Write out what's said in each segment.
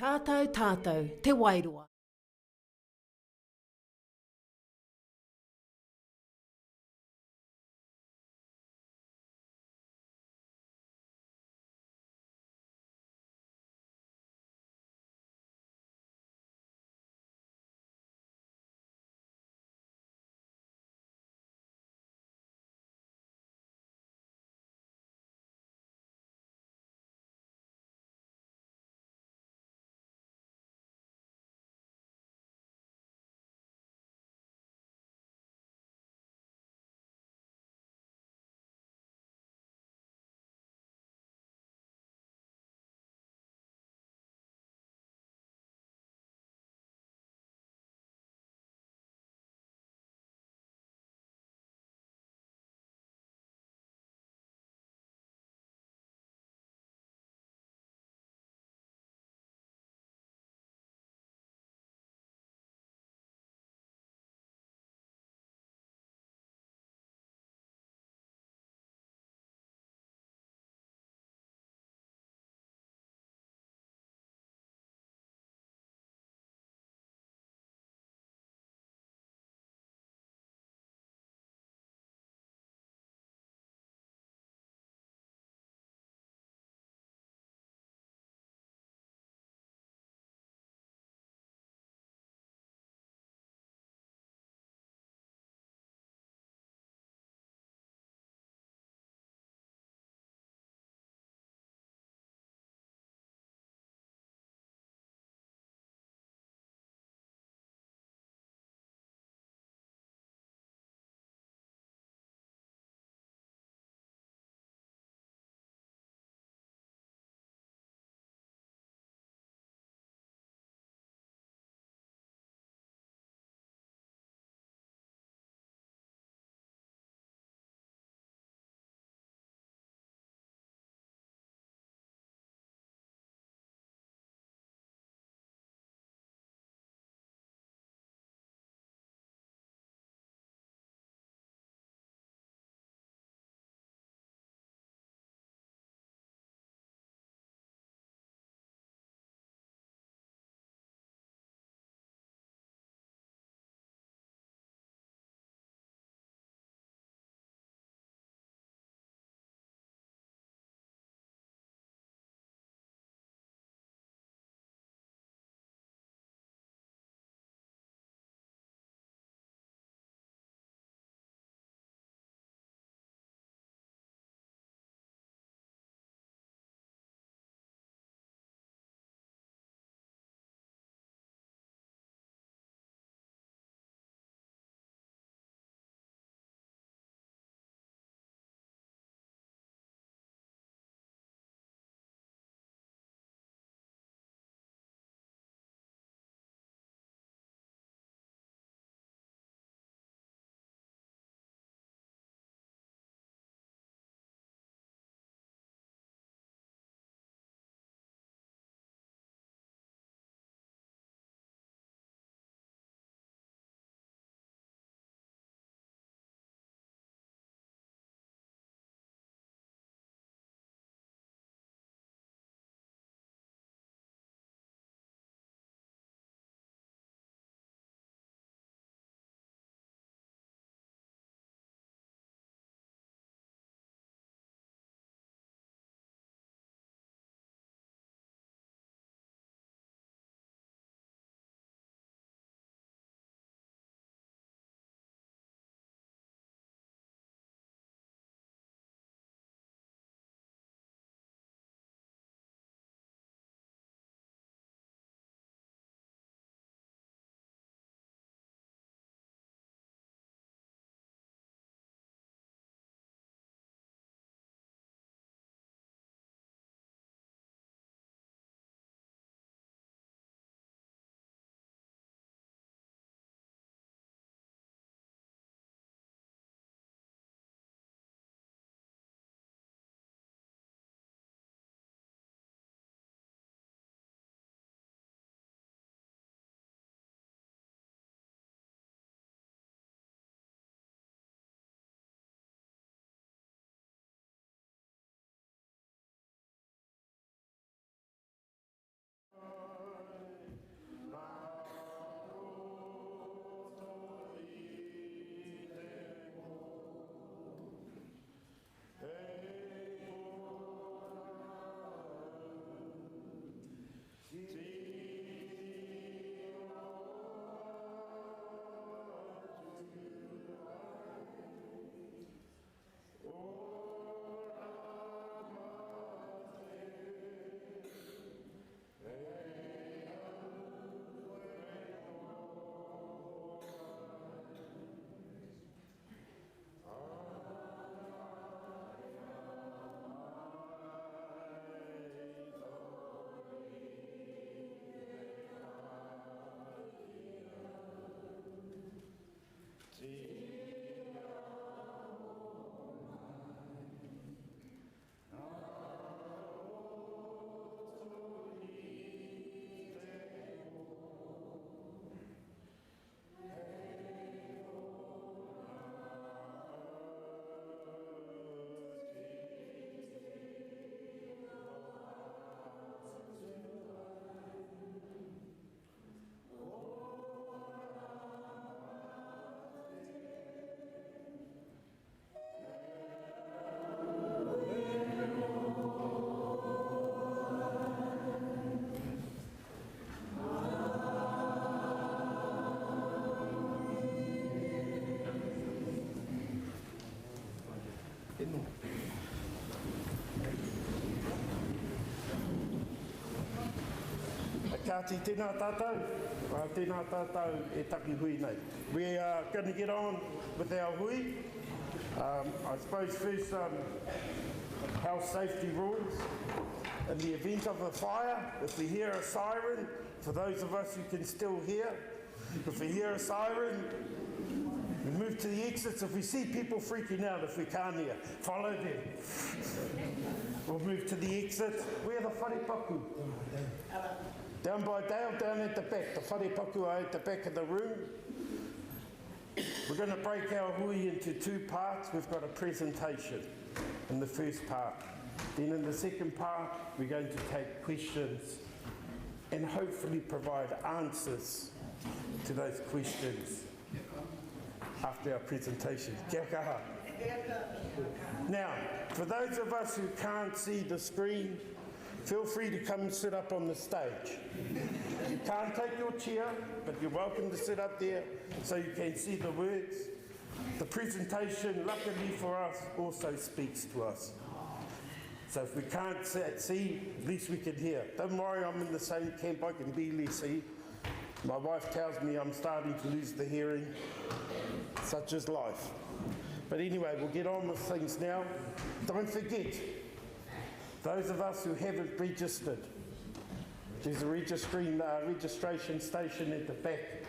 Tātou tātou, te Wairoa. Tāti, tēnā tātou. Tēnā tātou e taki hui nei. We are going to get on with our hui. I suppose first, health safety rules. In the event of a fire, if we hear a siren, for those of us who can still hear, if we hear a siren, we move to the exits. If we see people freaking out, if we can't hear, follow them. We'll move to the exits. Where are the wharepaku? Down by Dale, down at the back. The wharepaku are at the back of the room. We're going to break our hui into two parts. We've got a presentation in the first part. Then in the second part, we're going to take questions and hopefully provide answers to those questions after our presentation. Kia kaha. Now, for those of us who can't see the screen, feel free to come and sit up on the stage. You can't take your chair, but you're welcome to sit up there so you can see the words. The presentation, luckily for us, also speaks to us. So if we can't see, at least we can hear. Don't worry, I'm in the same camp, I can barely see. My wife tells me I'm starting to lose the hearing. Such is life. But anyway, we'll get on with things now. Don't forget, those of us who haven't registered, there's a registration station at the back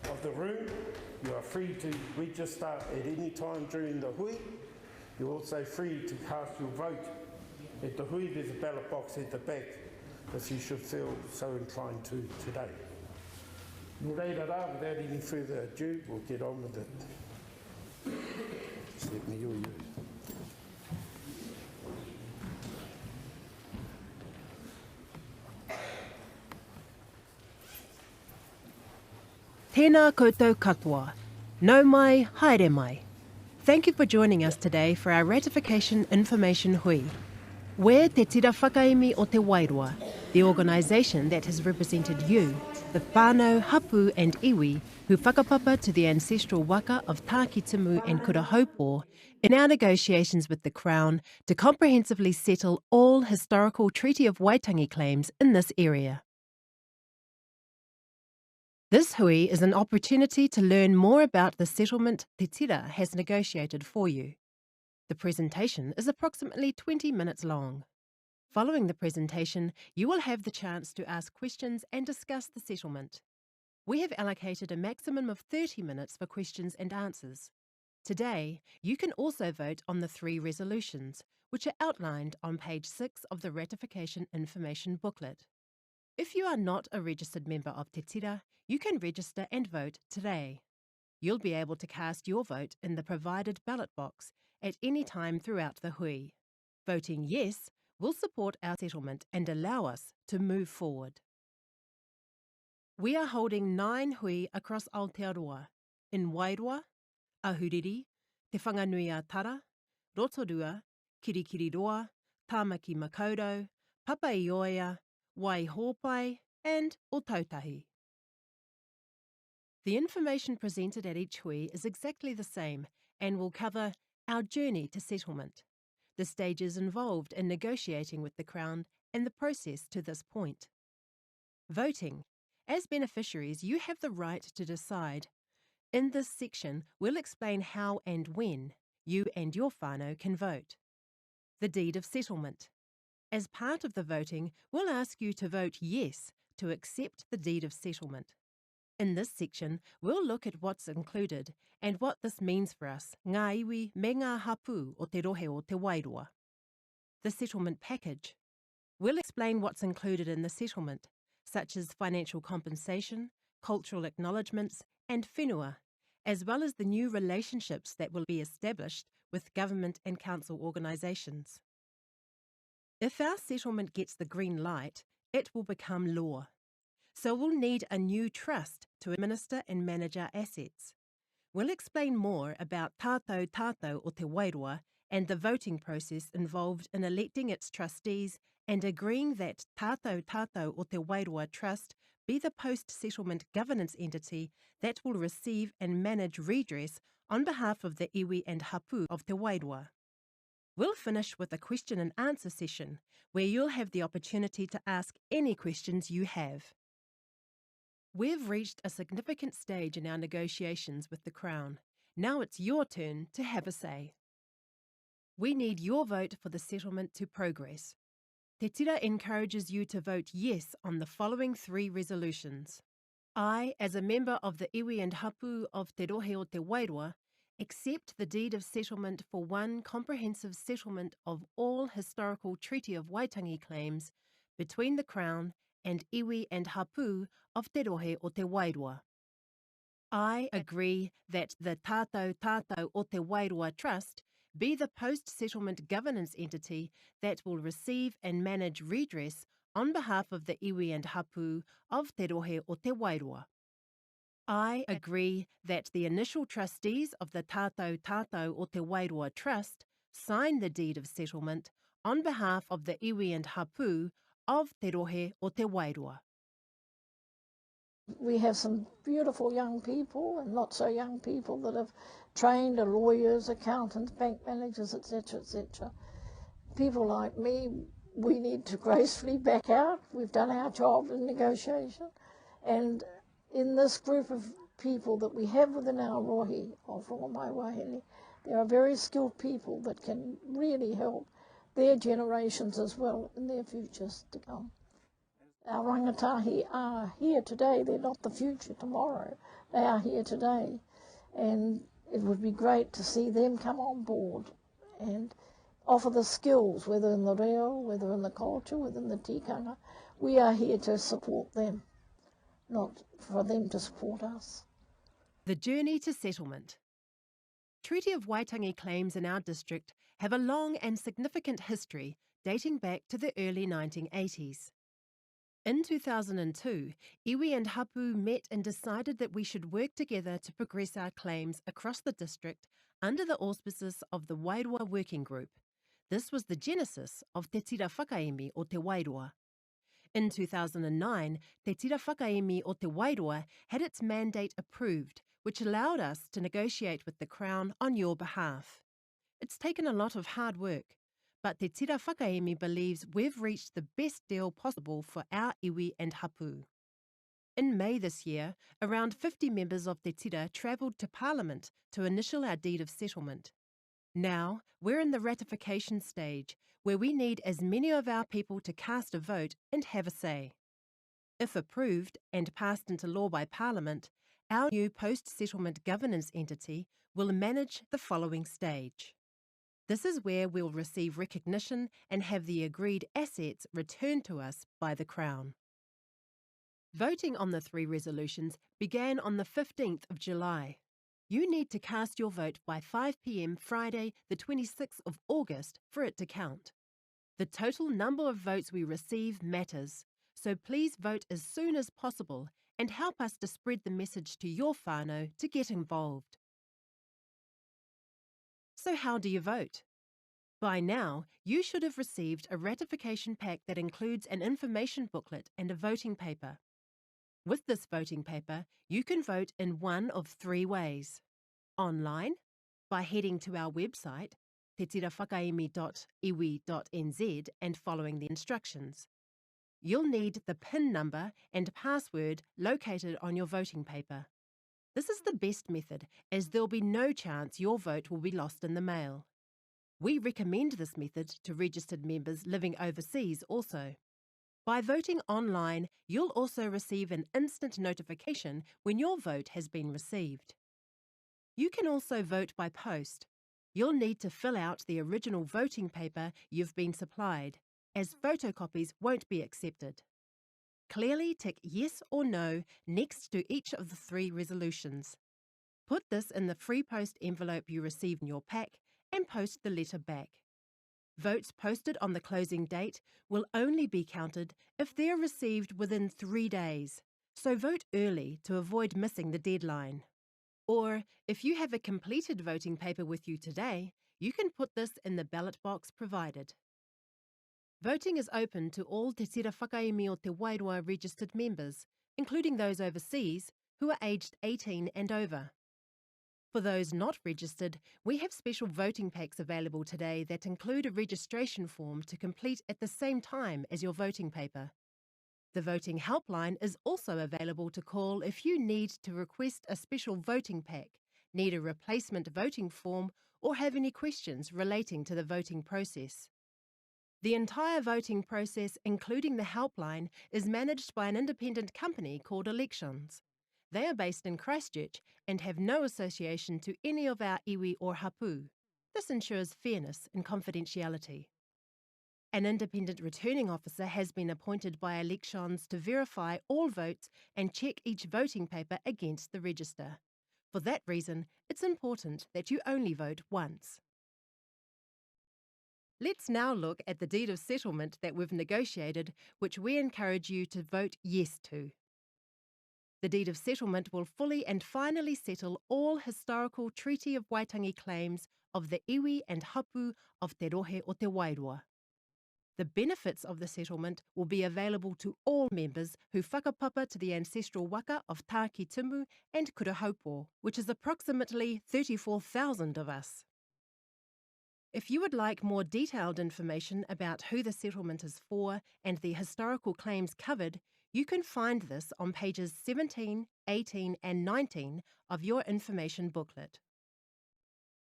of the room. You are free to register at any time during the hui. You're also free to cast your vote at the hui. There's a ballot box at the back if you should feel so inclined to today. Without any further ado, we'll get on with it. Just let me hear you. Tēnā koutou katoa. Nau mai, haere mai. Thank you for joining us today for our Ratification Information Hui. We're Te Tira Whakaemi o Te Wairoa, the organisation that has represented you, the whānau, hapu and iwi, who whakapapa to the ancestral waka of Tākitimu and Kurahaupo in our negotiations with the Crown to comprehensively settle all historical Treaty of Waitangi claims in this area. This hui is an opportunity to learn more about the settlement Te Tira has negotiated for you. The presentation is approximately 20 minutes long. Following the presentation, you will have the chance to ask questions and discuss the settlement. We have allocated a maximum of 30 minutes for questions and answers. Today, you can also vote on the 3 resolutions, which are outlined on page 6 of the Ratification Information Booklet. If you are not a registered member of Te Tira, you can register and vote today. You'll be able to cast your vote in the provided ballot box at any time throughout the hui. Voting yes will support our settlement and allow us to move forward. We are holding 9 hui across Aotearoa, in Wairoa, Ahuriri, Te Whanganui a Tara, Rotorua, Kirikiriroa, Tāmaki Makaurau, Papaioia, Waihopai and Otautahi. The information presented at each hui is exactly the same and will cover our journey to settlement, the stages involved in negotiating with the Crown and the process to this point. Voting. As beneficiaries, you have the right to decide. In this section, we'll explain how and when you and your whānau can vote. The deed of settlement. As part of the voting, we'll ask you to vote yes to accept the deed of settlement. In this section, we'll look at what's included and what this means for us, ngā iwi me ngā hapu o te rohe o te Wairoa. The settlement package. We'll explain what's included in the settlement, such as financial compensation, cultural acknowledgements, and whenua, as well as the new relationships that will be established with government and council organisations. If our settlement gets the green light, it will become law. So we'll need a new trust to administer and manage our assets. We'll explain more about tātou o te Wairoa and the voting process involved in electing its trustees and agreeing that tātou o te Wairoa Trust be the post-settlement governance entity that will receive and manage redress on behalf of the iwi and hapu of te Wairoa. We'll finish with a question and answer session where you'll have the opportunity to ask any questions you have. We've reached a significant stage in our negotiations with the Crown. Now it's your turn to have a say. We need your vote for the settlement to progress. Te Tira encourages you to vote yes on the following 3 resolutions. I, as a member of the iwi and hapu of Te Rohe o Te Wairoa, accept the deed of settlement for one comprehensive settlement of all historical Treaty of Waitangi claims between the Crown and iwi and hapu of Te Rohe o Te Wairoa. I agree that the Tātou o Te Wairoa Trust be the post-settlement governance entity that will receive and manage redress on behalf of the iwi and hapu of Te Rohe o Te Wairoa. I agree that the initial trustees of the Tātou o Te Wairoa Trust sign the deed of settlement on behalf of the iwi and hapu of Te Rohe o Te Wairoa. We have some beautiful young people and not so young people that have trained as lawyers, accountants, bank managers, etc., etc. People like me, we need to gracefully back out. We've done our job in negotiation. And in this group of people that we have within our rohi of Rongamai Wahine, there are very skilled people that can really help their generations as well in their futures to come. Our rangatahi are here today. They're not the future tomorrow. They are here today. And it would be great to see them come on board and offer the skills, whether in the reo, whether in the culture, whether in the tikanga. We are here to support them, not for them to support us. The journey to settlement. Treaty of Waitangi claims in our district have a long and significant history dating back to the early 1980s. In 2002, iwi and hapu met and decided that we should work together to progress our claims across the district under the auspices of the Wairoa Working Group. This was the genesis of Te Tira Whakaemi o Te Wairoa. In 2009, Te Tira Whakaemi o Te Wairoa had its mandate approved, which allowed us to negotiate with the Crown on your behalf. It's taken a lot of hard work, but Te Tira Whakaemi believes we've reached the best deal possible for our iwi and hapu. In May this year, around 50 members of Te Tira travelled to Parliament to initial our deed of settlement. Now, we're in the ratification stage, where we need as many of our people to cast a vote and have a say. If approved and passed into law by Parliament, our new post-settlement governance entity will manage the following stage. This is where we'll receive recognition and have the agreed assets returned to us by the Crown. Voting on the 3 resolutions began on the 15th of July. You need to cast your vote by 5 p.m. Friday, the 26th of August, for it to count. The total number of votes we receive matters, so please vote as soon as possible and help us to spread the message to your whānau to get involved. So how do you vote? By now, you should have received a ratification pack that includes an information booklet and a voting paper. With this voting paper, you can vote in one of 3 ways. Online, by heading to our website, tetirawhakaemi.iwi.nz, and following the instructions. You'll need the PIN number and password located on your voting paper. This is the best method, as there'll be no chance your vote will be lost in the mail. We recommend this method to registered members living overseas also. By voting online, you'll also receive an instant notification when your vote has been received. You can also vote by post. You'll need to fill out the original voting paper you've been supplied, as photocopies won't be accepted. Clearly tick yes or no next to each of the 3 resolutions. Put this in the free post envelope you receive in your pack and post the letter back. Votes posted on the closing date will only be counted if they are received within 3 days, so vote early to avoid missing the deadline. Or, if you have a completed voting paper with you today, you can put this in the ballot box provided. Voting is open to all Te Tira Whakaemi o Te Wairoa registered members, including those overseas who are aged 18 and over. For those not registered, we have special voting packs available today that include a registration form to complete at the same time as your voting paper. The voting helpline is also available to call if you need to request a special voting pack, need a replacement voting form, or have any questions relating to the voting process. The entire voting process, including the helpline, is managed by an independent company called Elections. They are based in Christchurch and have no association to any of our iwi or hapu. This ensures fairness and confidentiality. An independent returning officer has been appointed by Elections to verify all votes and check each voting paper against the register. For that reason, it's important that you only vote once. Let's now look at the deed of settlement that we've negotiated, which we encourage you to vote yes to. The deed of settlement will fully and finally settle all historical Treaty of Waitangi claims of the iwi and hapu of Te Rohe o Te Wairoa. The benefits of the settlement will be available to all members who whakapapa to the ancestral waka of Tāki Timu and Kurahaupo, which is approximately 34,000 of us. If you would like more detailed information about who the settlement is for and the historical claims covered, you can find this on pages 17, 18 and 19 of your information booklet.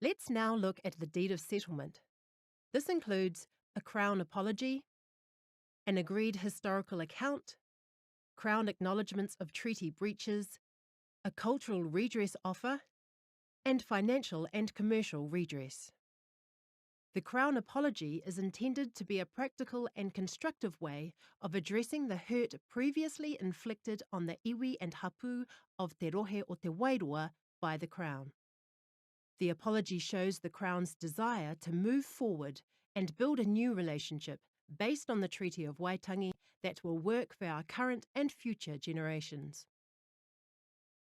Let's now look at the deed of settlement. This includes a Crown apology, an agreed historical account, Crown acknowledgements of treaty breaches, a cultural redress offer, and financial and commercial redress. The Crown apology is intended to be a practical and constructive way of addressing the hurt previously inflicted on the iwi and hapu of Te Rohe o Te Wairoa by the Crown. The apology shows the Crown's desire to move forward and build a new relationship based on the Treaty of Waitangi that will work for our current and future generations.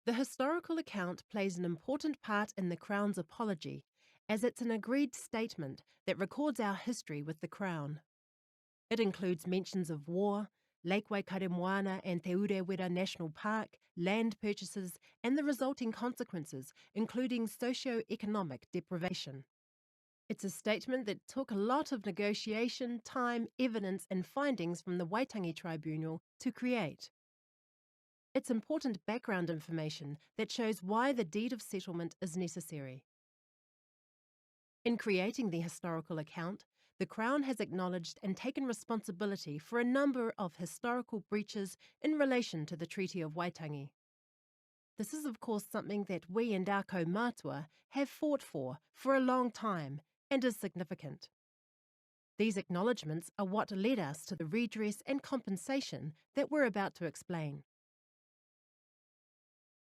The historical account plays an important part in the Crown's apology, as it's an agreed statement that records our history with the Crown. It includes mentions of war, Lake Waikaremoana and Te Urewera National Park, land purchases, and the resulting consequences, including socio-economic deprivation. It's a statement that took a lot of negotiation, time, evidence, and findings from the Waitangi Tribunal to create. It's important background information that shows why the deed of settlement is necessary. In creating the historical account, the Crown has acknowledged and taken responsibility for a number of historical breaches in relation to the Treaty of Waitangi. This is of course something that we and our kaumātua have fought for a long time and is significant. These acknowledgements are what led us to the redress and compensation that we're about to explain.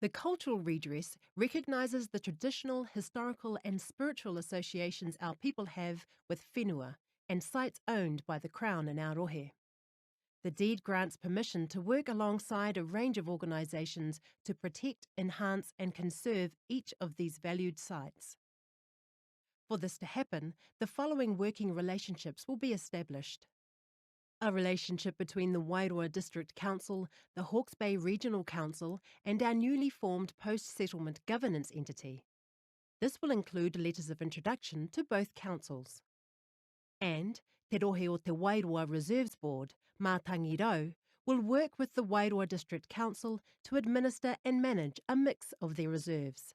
The cultural redress recognises the traditional, historical and spiritual associations our people have with whenua and sites owned by the Crown in our rohe. The deed grants permission to work alongside a range of organisations to protect, enhance and conserve each of these valued sites. For this to happen, the following working relationships will be established. A relationship between the Wairoa District Council, the Hawke's Bay Regional Council and our newly formed post-settlement governance entity. This will include letters of introduction to both councils. And Te Rohe o Te Wairoa Reserves Board, Mātangi Rau, will work with the Wairoa District Council to administer and manage a mix of their reserves.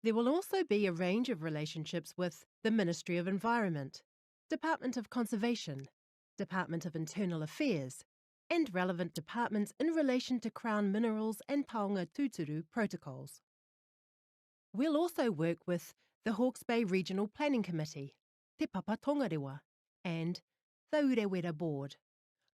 There will also be a range of relationships with the Ministry of Environment, Department of Conservation, Department of Internal Affairs, and relevant departments in relation to Crown Minerals and Paonga Tūturu protocols. We'll also work with the Hawke's Bay Regional Planning Committee, Te Papa Tongarewa, and the Urewera Board.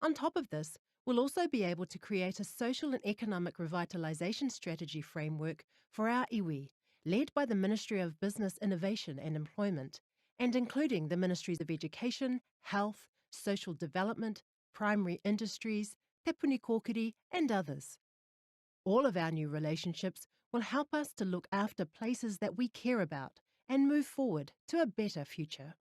On top of this, we'll also be able to create a social and economic revitalisation strategy framework for our iwi, led by the Ministry of Business, Innovation and Employment, and including the Ministries of Education, Health, Social Development, Primary Industries, Te Puni Kōkiri and others. All of our new relationships will help us to look after places that we care about and move forward to a better future.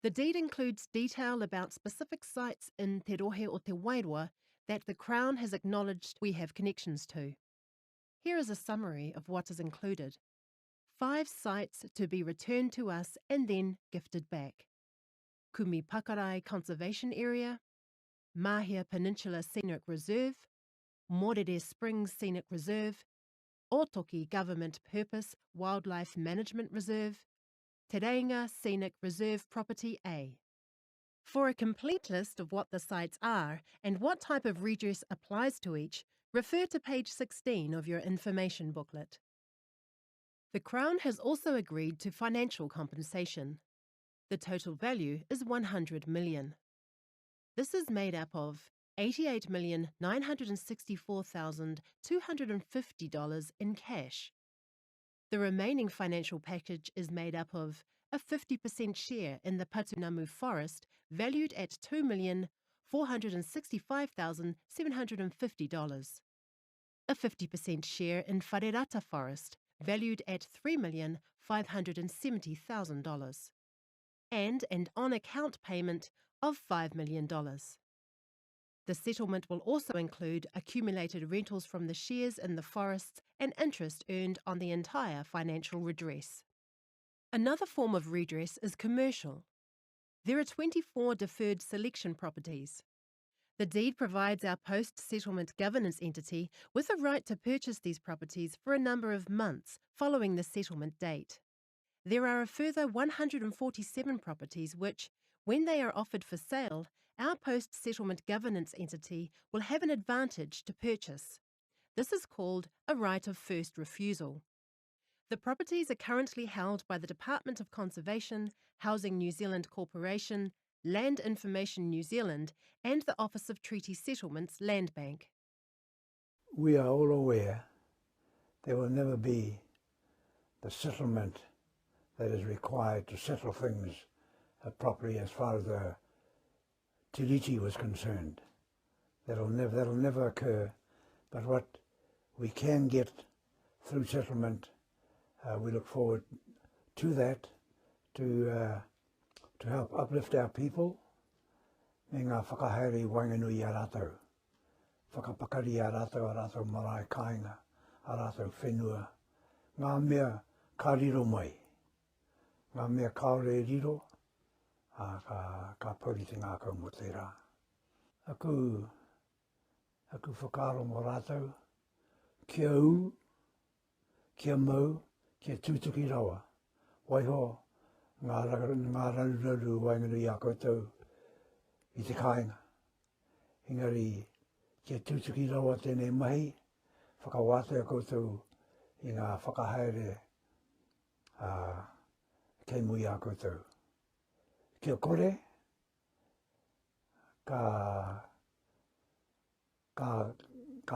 The deed includes detail about specific sites in Te Rohe o Te Wairoa that the Crown has acknowledged we have connections to. Here is a summary of what is included. 5 sites to be returned to us and then gifted back. Kumi Pakarai Conservation Area, Mahia Peninsula Scenic Reserve, Morere Springs Scenic Reserve, Otoki Government Purpose Wildlife Management Reserve, Te Reinga Scenic Reserve Property A. For a complete list of what the sites are and what type of redress applies to each, refer to page 16 of your information booklet. The Crown has also agreed to financial compensation. The total value is $100 million. This is made up of $88,964,250 in cash. The remaining financial package is made up of a 50% share in the Patunamu Forest valued at $2,465,750, a 50% share in Wharerata Forest valued at $3,570,000, and an on-account payment of $5 million. The settlement will also include accumulated rentals from the shares in the forests and interest earned on the entire financial redress. Another form of redress is commercial. There are 24 deferred selection properties. The deed provides our post-settlement governance entity with a right to purchase these properties for a number of months following the settlement date. There are a further 147 properties which, when they are offered for sale, our post-settlement governance entity will have an advantage to purchase. This is called a right of first refusal. The properties are currently held by the Department of Conservation, Housing New Zealand Corporation, Land Information New Zealand, and the Office of Treaty Settlements Land Bank. We are all aware there will never be the settlement that is required to settle things properly as far as the Tiriti was concerned. That'll never occur, but what we can get through settlement, we look forward to that, to help uplift our people. Me ngā whakahaere wainganui a rātou, whakapakari a rātou marae kāinga, a rātou whenua, ngā mea ka riro mai, ngā mea kaore riro, ka paurite ngā kau mo te rā. Aku whakaro mo rātou, kia u, kia mau, kia tūtuki rawa, waiho, ngā raru wainganui a koutou i te kāinga. Engari, kia tūtuki rawa tēnei mahi, whakawātea koutou i ngā whakahaere kei mui a koutou. Kia kore, ka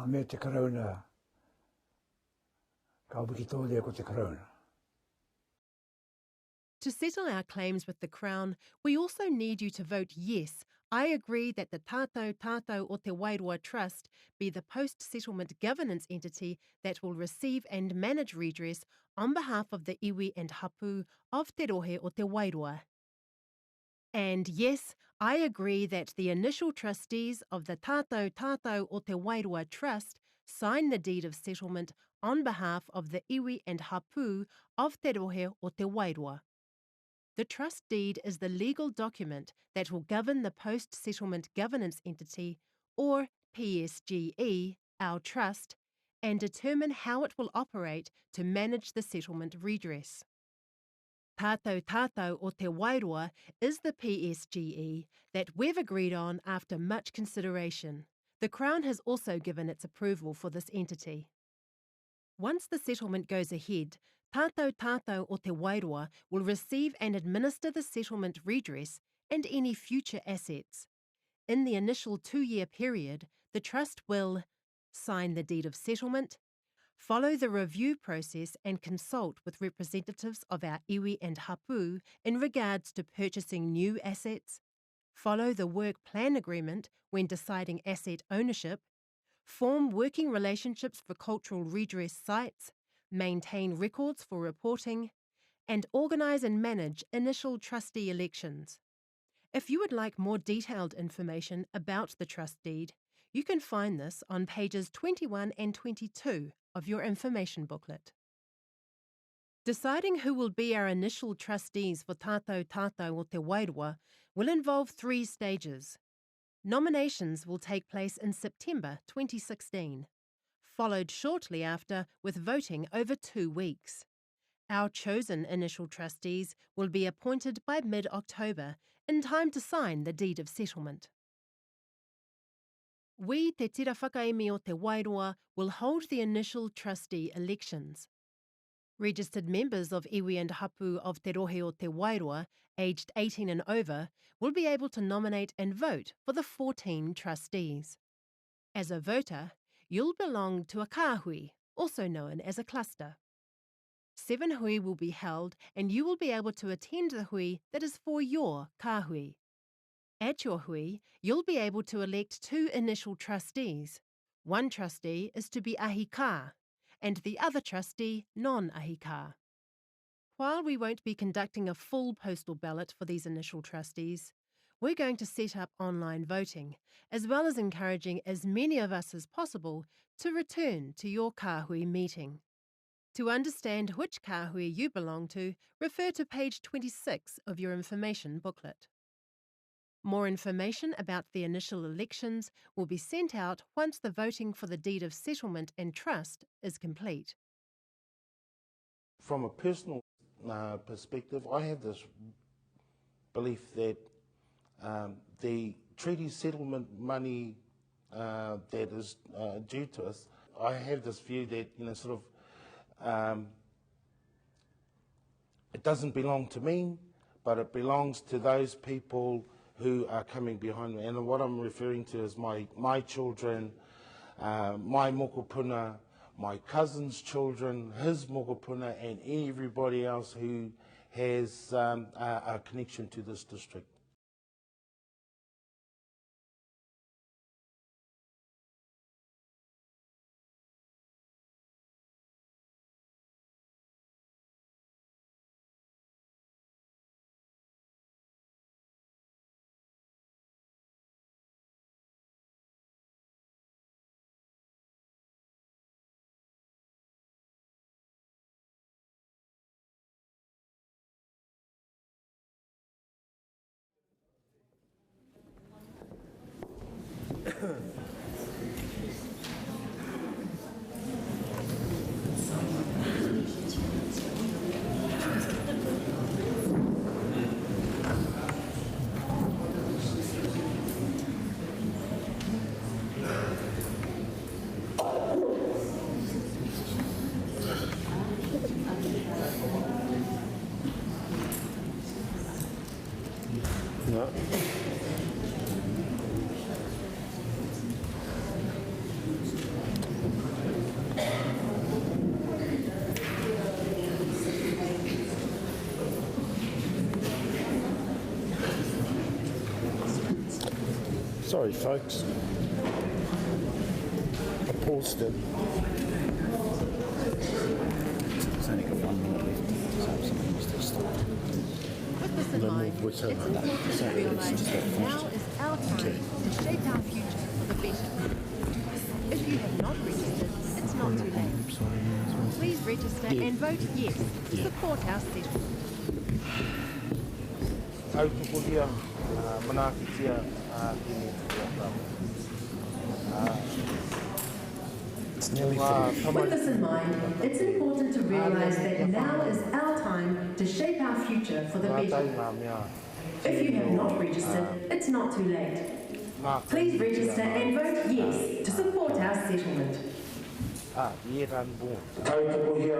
mea te karauna, ka wikitōlea ko te karauna. To settle our claims with the Crown, we also need you to vote yes. I agree that the Tātou o te Wairoa Trust be the post-settlement governance entity that will receive and manage redress on behalf of the iwi and hapu of Te Rohe o te Wairoa. And yes, I agree that the initial trustees of the Tātou o te Wairoa Trust sign the deed of settlement on behalf of the iwi and hapu of Te Rohe o te Wairoa. The trust deed is the legal document that will govern the post-settlement governance entity, or PSGE, our trust, and determine how it will operate to manage the settlement redress. Tātou o te Wairoa is the PSGE that we've agreed on after much consideration. The Crown has also given its approval for this entity. Once the settlement goes ahead, Tātou o te Wairoa will receive and administer the settlement redress and any future assets. In the initial 2-year period, the Trust will sign the deed of settlement, follow the review process and consult with representatives of our iwi and hapu in regards to purchasing new assets, follow the work plan agreement when deciding asset ownership, form working relationships for cultural redress sites, maintain records for reporting, and organise and manage initial trustee elections. If you would like more detailed information about the trust deed, you can find this on pages 21 and 22 of your information booklet. Deciding who will be our initial trustees for Tātou o te Wairoa will involve 3 stages. Nominations will take place in September 2016, followed shortly after with voting over 2 weeks. Our chosen initial trustees will be appointed by mid-October in time to sign the deed of settlement. We, Te Tira Whakaemi o Te Wairoa, will hold the initial trustee elections. Registered members of iwi and hapu of Te Rohe o Te Wairoa, aged 18 and over, will be able to nominate and vote for the 14 trustees. As a voter, you'll belong to a kāhui, also known as a cluster. 7 hui will be held and you will be able to attend the hui that is for your kāhui. At your hui, you'll be able to elect 2 initial trustees. One trustee is to be ahi kā, and the other trustee non-ahi kā. While we won't be conducting a full postal ballot for these initial trustees, we're going to set up online voting, as well as encouraging as many of us as possible to return to your kāhui meeting. To understand which kāhui you belong to, refer to page 26 of your information booklet. More information about the initial elections will be sent out once the voting for the deed of settlement and trust is complete. From a personal perspective, I have this belief that the treaty settlement money that is due to us, I have this view that, it doesn't belong to me, but it belongs to those people who are coming behind me. And what I'm referring to is my children, my mokopuna, my cousin's children, his mokopuna, and everybody else who has a connection to this district. No. Sorry, folks. I paused it. It's only got 1 minute left, so something must have stopped. With this in mind, it's important to realise that now is our time to shape our future for the better. If you have not registered, it's not too late. Please register and vote yes to support our settlement. Autukuhia, manakitia, It's nearly finished. With this in mind, it's important to realise that now is our time to shape our future for the better. If you have not registered, it's not too late. Please register and vote yes to support our settlement. Autukuhia,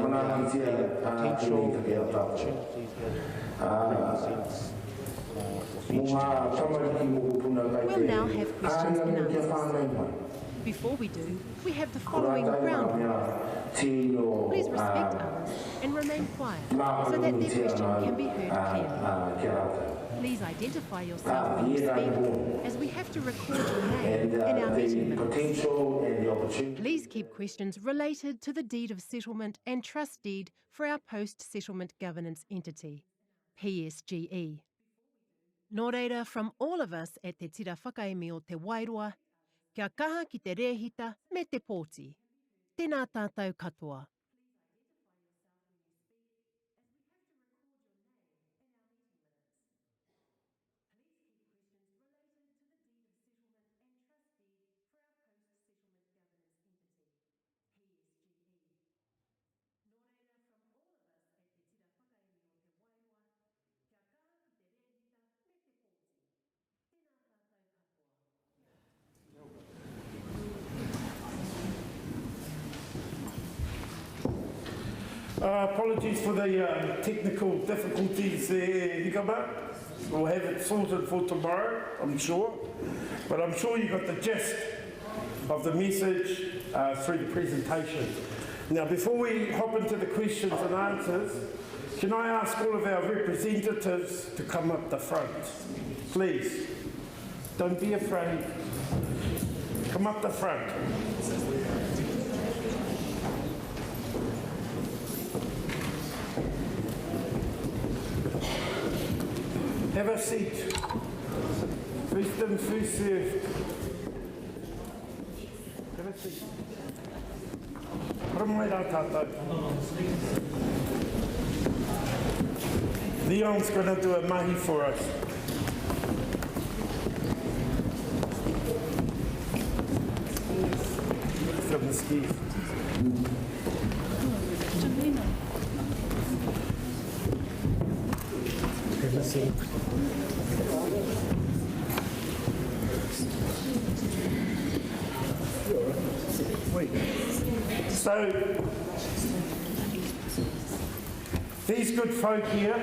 manakitia, potential opportunities that represents We'll now have questions and answers. Before we do, we have the following ground rules. Please respect others and remain quiet so that their question can be heard clearly. Please identify yourself when you speak, as we have to record your name in our meeting minutes. Please keep questions related to the deed of settlement and trust deed for our post-settlement governance entity, PSGE. Nō reira, from all of us at Te Tira Whakaemi o Te Wairoa, kia kaha ki te rehita me te pōti. Tēnā tātou katoa. Apologies for the technical difficulties there, Hikama. We'll have it sorted for tomorrow, I'm sure. But I'm sure you got the gist of the message through the presentation. Now, before we hop into the questions and answers, can I ask all of our representatives to come up the front? Please. Don't be afraid. Come up the front. Have a seat. First in, first served. Have a seat. Leon's going to do a mahi for us. From the skis. Have a seat. So, these good folk here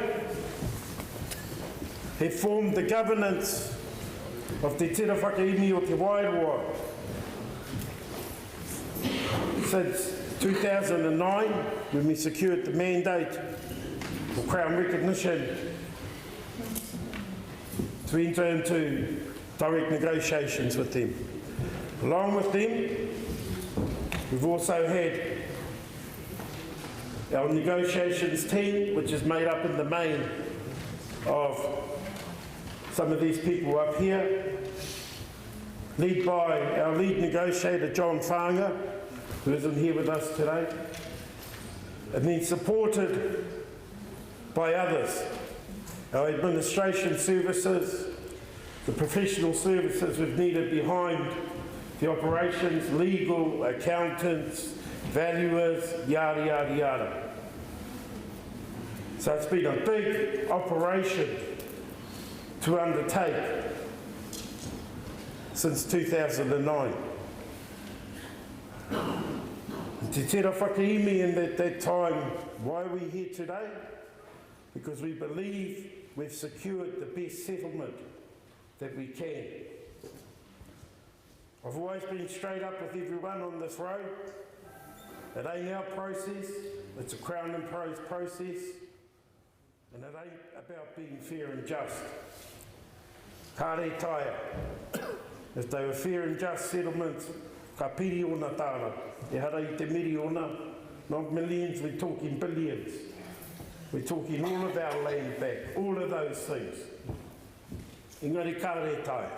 have formed the governance of Te Tira Whakaemi o Te Wairoa since 2009, when we secured the mandate for Crown recognition to enter into direct negotiations with them. Along with them, we've also had our negotiations team, which is made up in the main of some of these people up here, led by our lead negotiator, John Whanga, who isn't here with us today, and then supported by others, our administration services, the professional services we've needed behind the operations, legal, accountants, valuers, yada, yada, yada. So it's been a big operation to undertake since 2009. Te Tira Whakaemi, and at that time, why are we here today? Because we believe we've secured the best settlement that we can. I've always been straight up with everyone on this road. It ain't our process, it's a Crown imposed process, and it ain't about being fair and just. Kāre taia. If they were fair and just settlements, ka piri ona tāra. E hara I te miri ona, not millions, we're talking billions. We're talking all of our land back, all of those things. Engari kāre taia.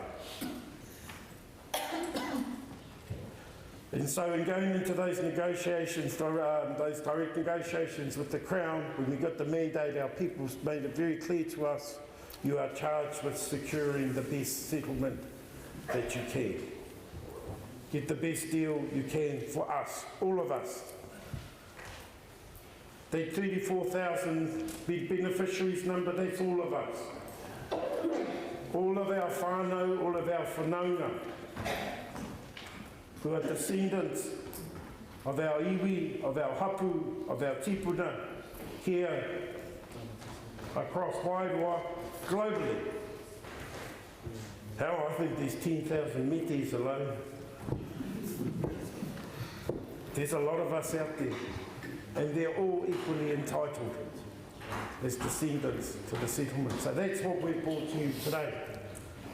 And so in going into those negotiations, those direct negotiations with the Crown, when we got the mandate, our people made it very clear to us, you are charged with securing the best settlement that you can. Get the best deal you can for us, all of us. The 34,000 beneficiaries number, that's all of us. All of our whānau, all of our whanaunga, who are descendants of our iwi, of our hapu, of our tipuna, here across Wairoa, globally. How I think there's 10,000 metis alone. There's a lot of us out there, and they're all equally entitled as descendants to the settlement. So that's what we've brought to you today.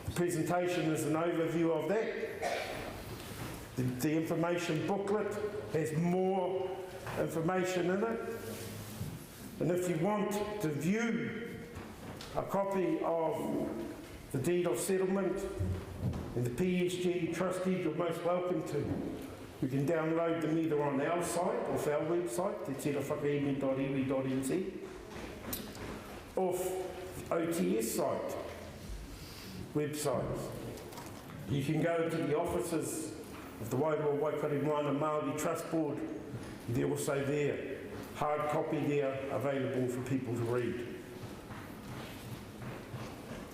The presentation is an overview of that. The information booklet has more information in it. And if you want to view a copy of the deed of settlement and the PSG trustee, you're most welcome to. You can download them either on our site, off our website, te tirawhakaemi.iwi.nz, off OTS site, websites. You can go to the offices of the Wairoa Waikaremoana Māori Trust Board. They're also there. Hard copy there available for people to read.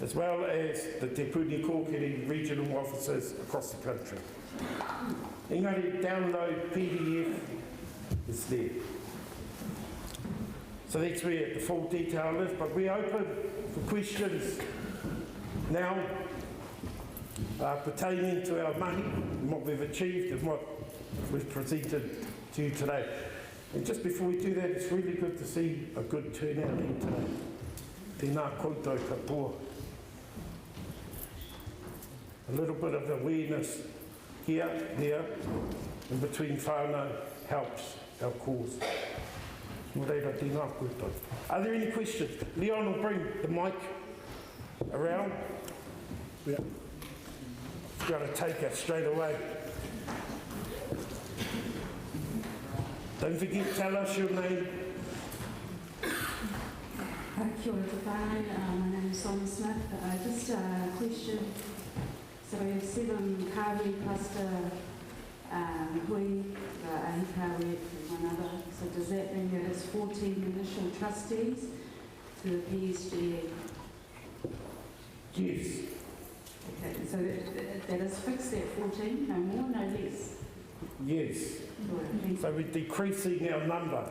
As well as the Te Puni Kōkiri regional offices across the country. Engari, download PDF is there. So that's where the full detail is, but we're open for questions now pertaining to our mahi, and what we've achieved and what we've presented to you today. And just before we do that, it's really good to see a good turnout here today. Tēnā koutou katoa. A little bit of awareness here, there, and between whānau helps our cause. Nō reira, tēnā koutou. Are there any questions? Leon will bring the mic around. Yeah. You've got to take it straight away. Don't forget, tell us your name. Kia ora te whānau, my name is Sonia Smith. Just a question. So we have 7 kawi plus the hui, 8 kawi and one other. So does that mean that it's 14 initial trustees to the PSGE? Yes. Okay, so that is fixed at 14, no more, no less? Yes. So we're decreasing our number.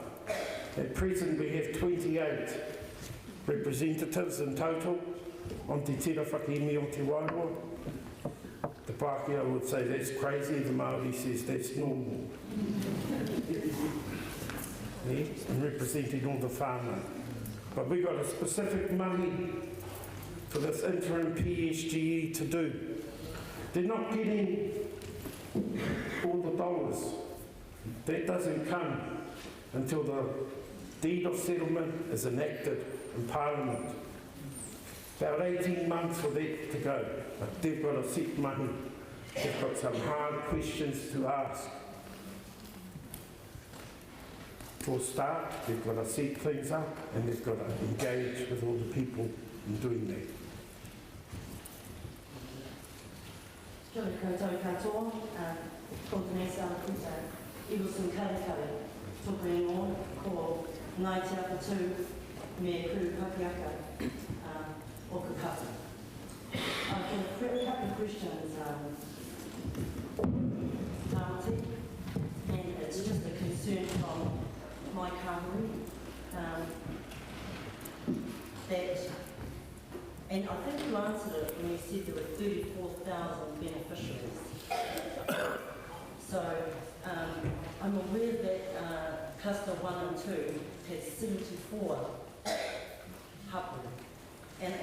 At present we have 28 representatives in total on te Tira Whakaemi o te Wairoa. The Pākehā would say that's crazy, the Māori says that's normal. Yeah? And representing all the whānau. But we got a specific money for this interim PSGE to do. They're not getting all the dollars. That doesn't come until the deed of settlement is enacted in Parliament. About 18 months for that to go, but they've got a set money. They've got some hard questions to ask. For a start, they've got to set things up and they've got to engage with all the people in doing that. Kia ora koutou katoa, ko tēnei kuta, Eagleson Karekare, tōku ingo, ko Ngāi Te Apatū, me kuru pakiaka, o ka kata. A couple of questions, Tāmati, and it's just a concern from my kāhui, that, and I think you answered it when you said there were 34,000 beneficiaries. So I'm aware that cluster 1 and 2 has 74 hapu, and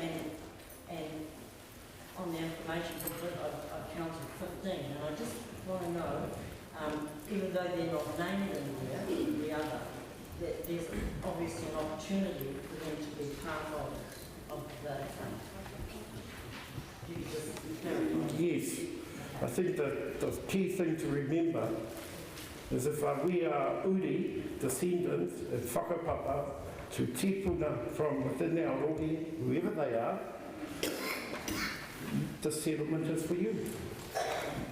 on the information booklet I've counted 15, and I just want to know, even though they're not named in there, the other, that there's obviously an opportunity for them to be part of the you could just clarify. Yes, I think that the key thing to remember is if we are uri, descendants, and whakapapa, to tipuna from within our rohi, whoever they are, the settlement is for you.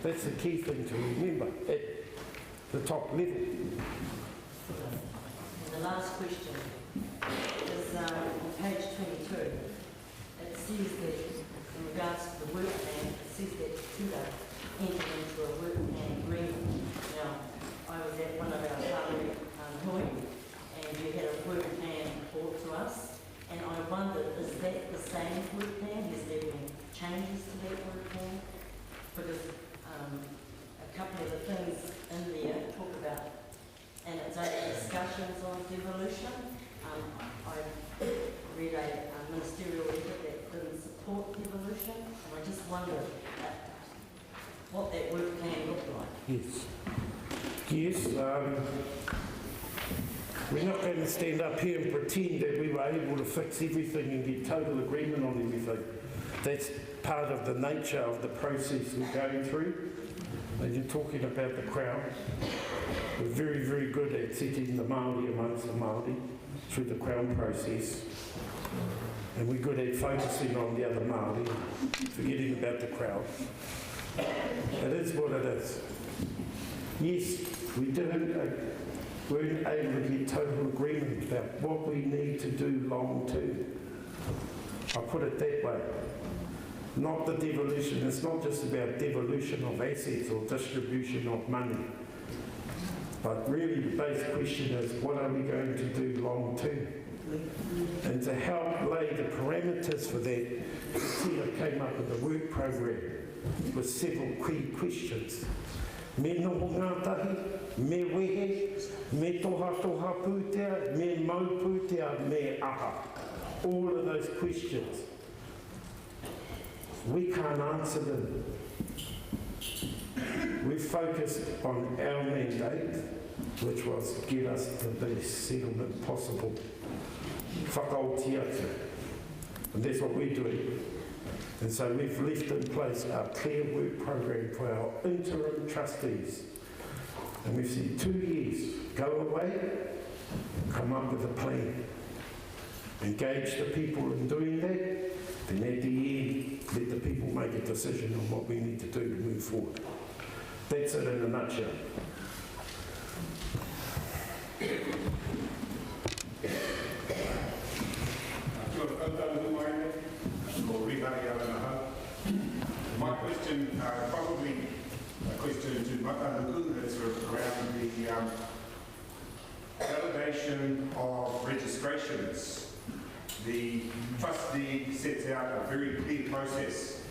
That's the key thing to remember at the top level. And the last question is on page 22. It says that in regards to the work plan, it says that Tira entered into a work plan agreement. Now, I was at one of our whānau hui, and you had a work plan brought to us, and I wondered, is that the same work plan? Has there been changes to that work plan? Because a couple of the things in there talk about, and it's only discussions on devolution. I read a ministerial letter that didn't support devolution, and I just wondered what that work plan looked like. Yes. Yes, we're not going to stand up here and pretend that we were able to fix everything and get total agreement on everything. That's part of the nature of the process we're going through. And you're talking about the Crown. We're very, very good at setting the Māori amongst the Māori through the Crown process. And we're good at focusing on the other Māori, forgetting about the Crown. It is what it is. Yes, we weren't able to get total agreement about what we need to do long term. I'll put it that way. Not the devolution. It's not just about devolution of assets or distribution of money. But really the base question is, what are we going to do long term? And to help lay the parameters for that, Tira came up with a work program with several key questions. Me noho ngātahi, me wehe, me toha pūtea, me mau pūtea, me aha. All of those questions. We can't answer them. We focused on our mandate, which was get us the best settlement possible. Whakaoti atu. And that's what we're doing. And so we've left in place our clear work program for our interim trustees. And we've said 2 years, go away, come up with a plan. Engage the people in doing that, then at the end, let the people make a decision on what we need to do to move forward. That's it in a nutshell. My question, probably a question to Matanuku, that's around the validation of registrations. The trustee sets out a very clear process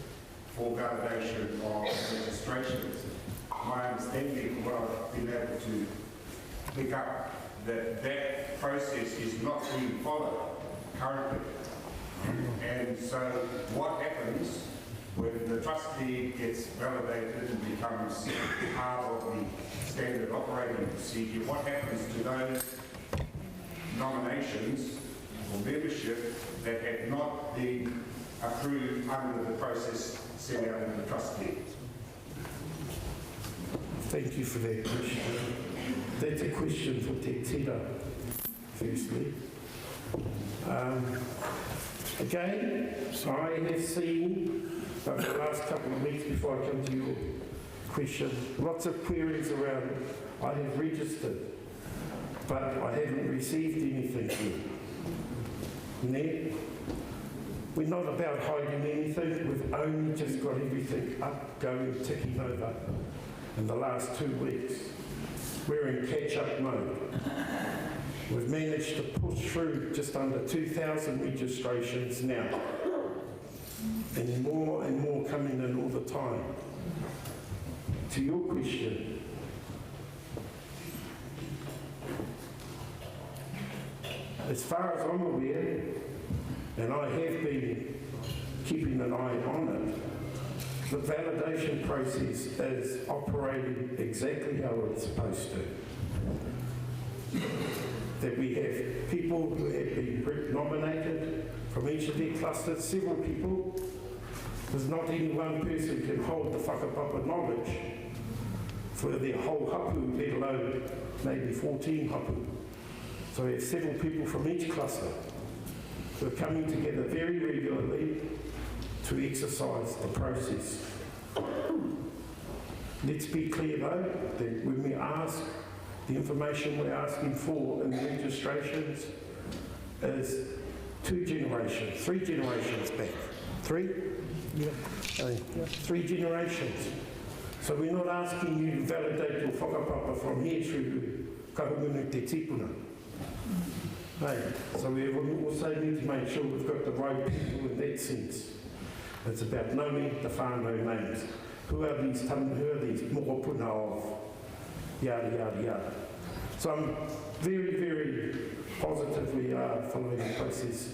for validation of registrations. My understanding from what I've been able to pick up, that process is not being followed currently. And so what happens when the trustee gets validated and becomes part of the standard operating procedure? What happens to those nominations or membership that have not been approved under the process set out in the trustee? Thank you for that question. That's a question for Te Tira, firstly. Again, I have seen, over the last couple of weeks before I come to your question, lots of queries around I have registered, but I haven't received anything yet. We're not about hiding anything, we've only just got everything up, going, ticking over in the last 2 weeks. We're in catch-up mode. We've managed to push through just under 2,000 registrations now, and more coming in all the time. To your question, as far as I'm aware, and I have been keeping an eye on it, the validation process is operating exactly how it's supposed to. That we have people who have been nominated from each of their clusters, several people, because not any one person can hold the whakapapa knowledge for their whole hapu, let alone maybe 14 hapu. So we have several people from each cluster who are coming together very regularly to exercise the process. Let's be clear though, that when we ask, the information we're asking for in the registrations is 2 generations, 3 generations back. 3? Yeah. 3 generations. So we're not asking you to validate your whakapapa from here through kahungunu te tipuna. Hey. So we also need to make sure we've got the right people in that sense. It's about knowing the whānau names. Who are these mokopuna of? Yada, yada, yada. So I'm very, very positive we are following the process.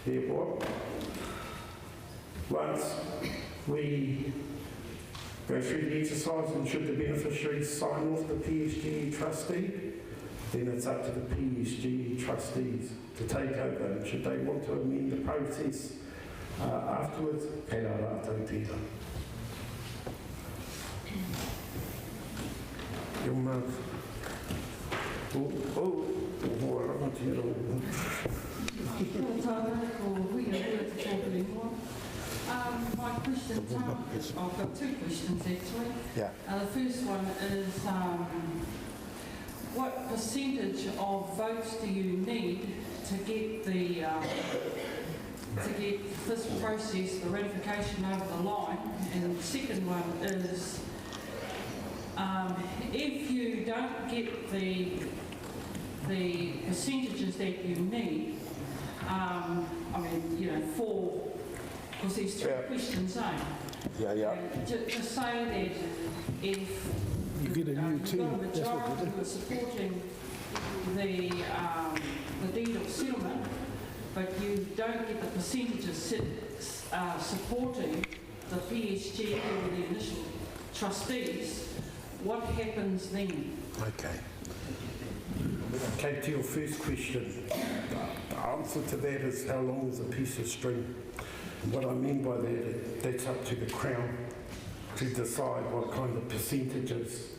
Therefore, once we go through the exercise and should the beneficiaries sign off the PSG trustee, then it's up to the PSG trustees to take over. And should they want to amend the process afterwards, kei rā rātou tira. My question, I've got 2 questions actually. Yeah. The first one is, what percentage of votes do you need to get this process, the ratification, over the line? And the second one is, if you don't get the percentages that you need, I mean, you know, for, because there's three questions, eh? Just say that if you get a new team, the majority were supporting the deed of settlement, but you don't get the percentages supporting the PSG or the initial trustees, what happens then? Okay, to your first question, the answer to that is how long is a piece of string? And what I mean by that, that's up to the Crown to decide what kind of percentages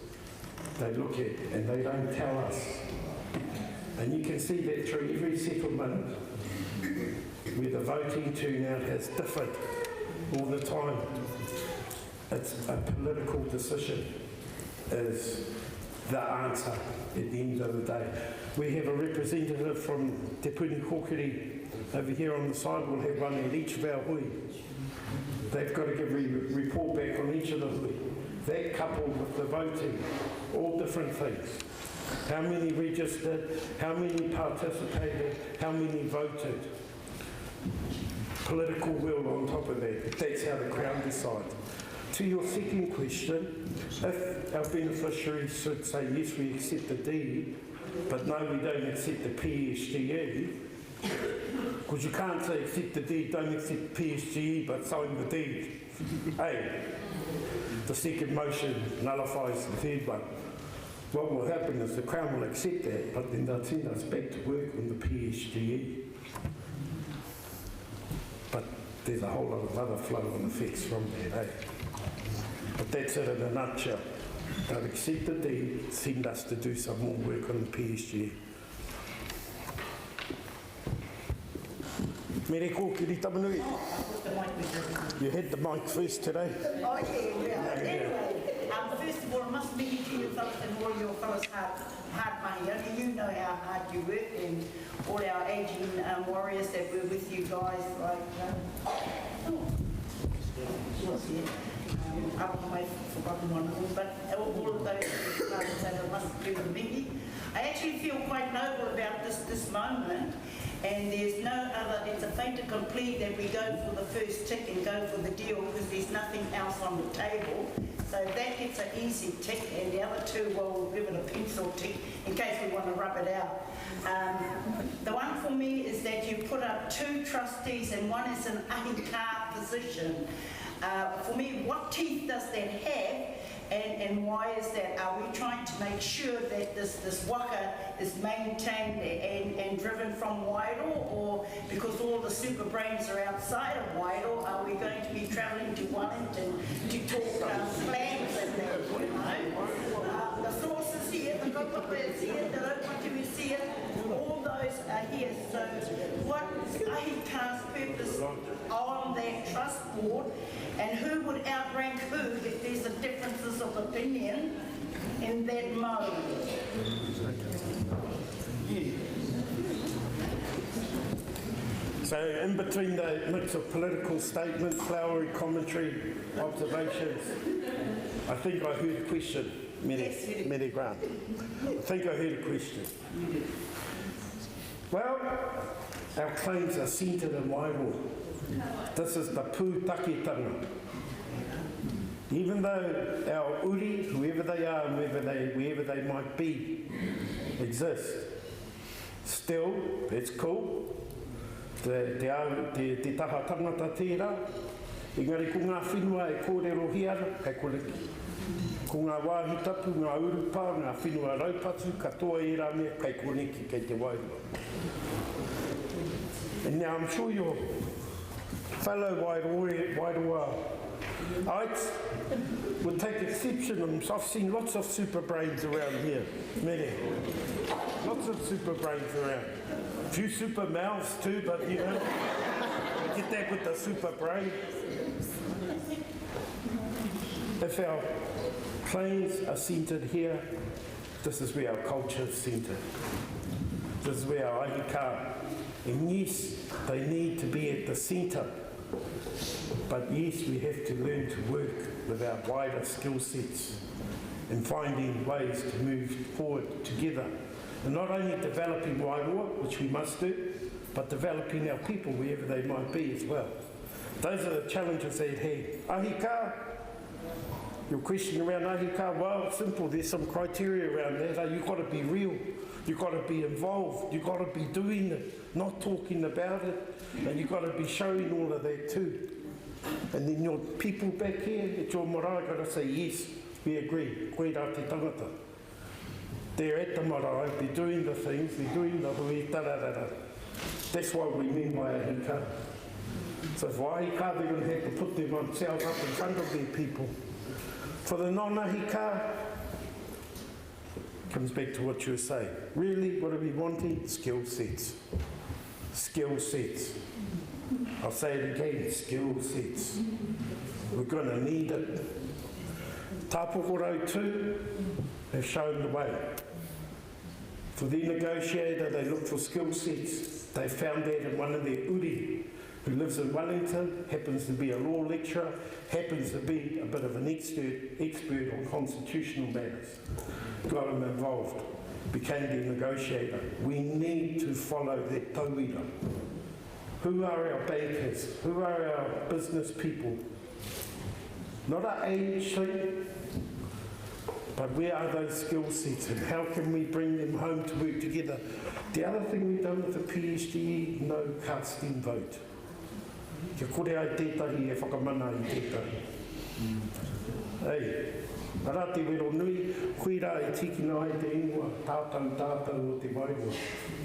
they look at, and they don't tell us. And you can see that through every settlement where the voting turnout has differed all the time. It's a political decision is the answer at the end of the day. We have a representative from Te Puni Kokiri over here on the side. We'll have one at each of our hui. They've got to give a report back on each of the hui. That coupled with the voting, all different things. How many registered, how many participated, how many voted. Political will on top of that. That's how the Crown decides. To your second question, if our beneficiaries should say, yes, we accept the deed, but no, we don't accept the PSGE, because you can't say accept the deed, don't accept the PSGE, but sign the deed. Hey, the second motion nullifies the third one. What will happen is the Crown will accept that, but then they'll send us back to work on the PSGE. But there's a whole lot of other flow-on effects from that, eh? But that's it in a nutshell. They'll accept the deed, send us to do some more work on the PSG. Mere kōkiri tamanui. You had the mic first today. Oh, yeah. Anyway, first of all, I must meet you fellas and all your fellas hard money. Only you know how hard you work, and all our aging warriors that were with you guys, like, I've forgotten one of them, but all of those guys that I must give them Mickey. I actually feel quite noble about this moment, and there's no other, it's a fait accompli that we go for the first tick and go for the deal because there's nothing else on the table. So that gets an easy tick, and the other two, well, we'll give it a pencil tick in case we want to rub it out. The one for me is that you put up two trustees and one is an ahika position. For me, what teeth does that have, and why is that? Are we trying to make sure that this waka is maintained and driven from Wairoa, or because all the super brains are outside of Wairoa, are we going to be travelling to Wellington to talk plans and that, you know? The sources here, the kaupapa is here, the raupatu is here, all those are here. So what ahika's purpose on that trust board, and who would outrank who if there's a differences of opinion in that mode? So in between the mix of political statements, flowery commentary, observations, I think I heard a question, Mere Grant. I think I heard a question. Well, our claims are centred in Wairoa. This is the pūtaketanga. Even though our uri, whoever they are and wherever they might be, exist, still, it's cool. Te taha tangata tērā, engari ko ngā whenua e kōrero hiara, kei koleki. Ko ngā wāhi tapu, ngā urupa, ngā whenua raupatu, katoa e rā mea, kei koneki, kei te Wairoa. And now I'm sure your fellow Wairoaites would take exception. I've seen lots of super brains around here, Mere. Lots of super brains around. A few super mouths too, but you know, get that with the super brain. If our claims are centred here, this is where our culture is centred. This is where our ahika. And yes, they need to be at the centre. But yes, we have to learn to work with our wider skill sets and finding ways to move forward together. And not only developing Wairoa, which we must do, but developing our people wherever they might be as well. Those are the challenges they had. Ahika, your question around ahika, well, it's simple. There's some criteria around that. You've got to be real. You've got to be involved. You've got to be doing it, not talking about it. And you've got to be showing all of that too. And then your people back here, at your marae, got to say, yes, we agree. Koe rā te tangata. They're at the marae, they're doing the things, they're doing the hui, tararara. That's what we mean by ahika. So for ahika, they're going to have to put themselves up in front of their people. For the non-ahika, comes back to what you were saying. Really, what are we wanting? Skill sets. Skill sets. I'll say it again, skill sets. We're going to need it. Tāpoko too have shown the way. For the negotiator, they look for skill sets. They found that in one of their uri, who lives in Wellington, happens to be a law lecturer, happens to be a bit of an expert on constitutional matters. Got him involved, became the negotiator. We need to follow that tauira. Who are our bankers? Who are our business people? Not an age thing, but where are those skill sets and how can we bring them home to work together? The other thing we've done with the PSG, no casting vote. Kia kore ai tētahi e whakamana i tētahi. Ei, ara te wero nui, koe rā e tiki nā i te ingoa, tātou o te Wairoa,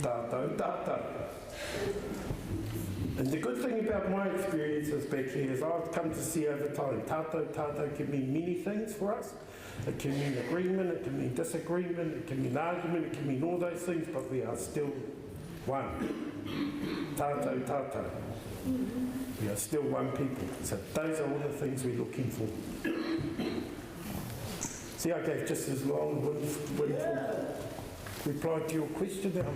tātou. And the good thing about my experiences back here is I've come to see over time, tātou can mean many things for us. It can mean agreement, it can mean disagreement, it can mean argument, it can mean all those things, but we are still one. Tātou. We are still one people. So those are all the things we're looking for. See, I gave just as long windful reply to your question now.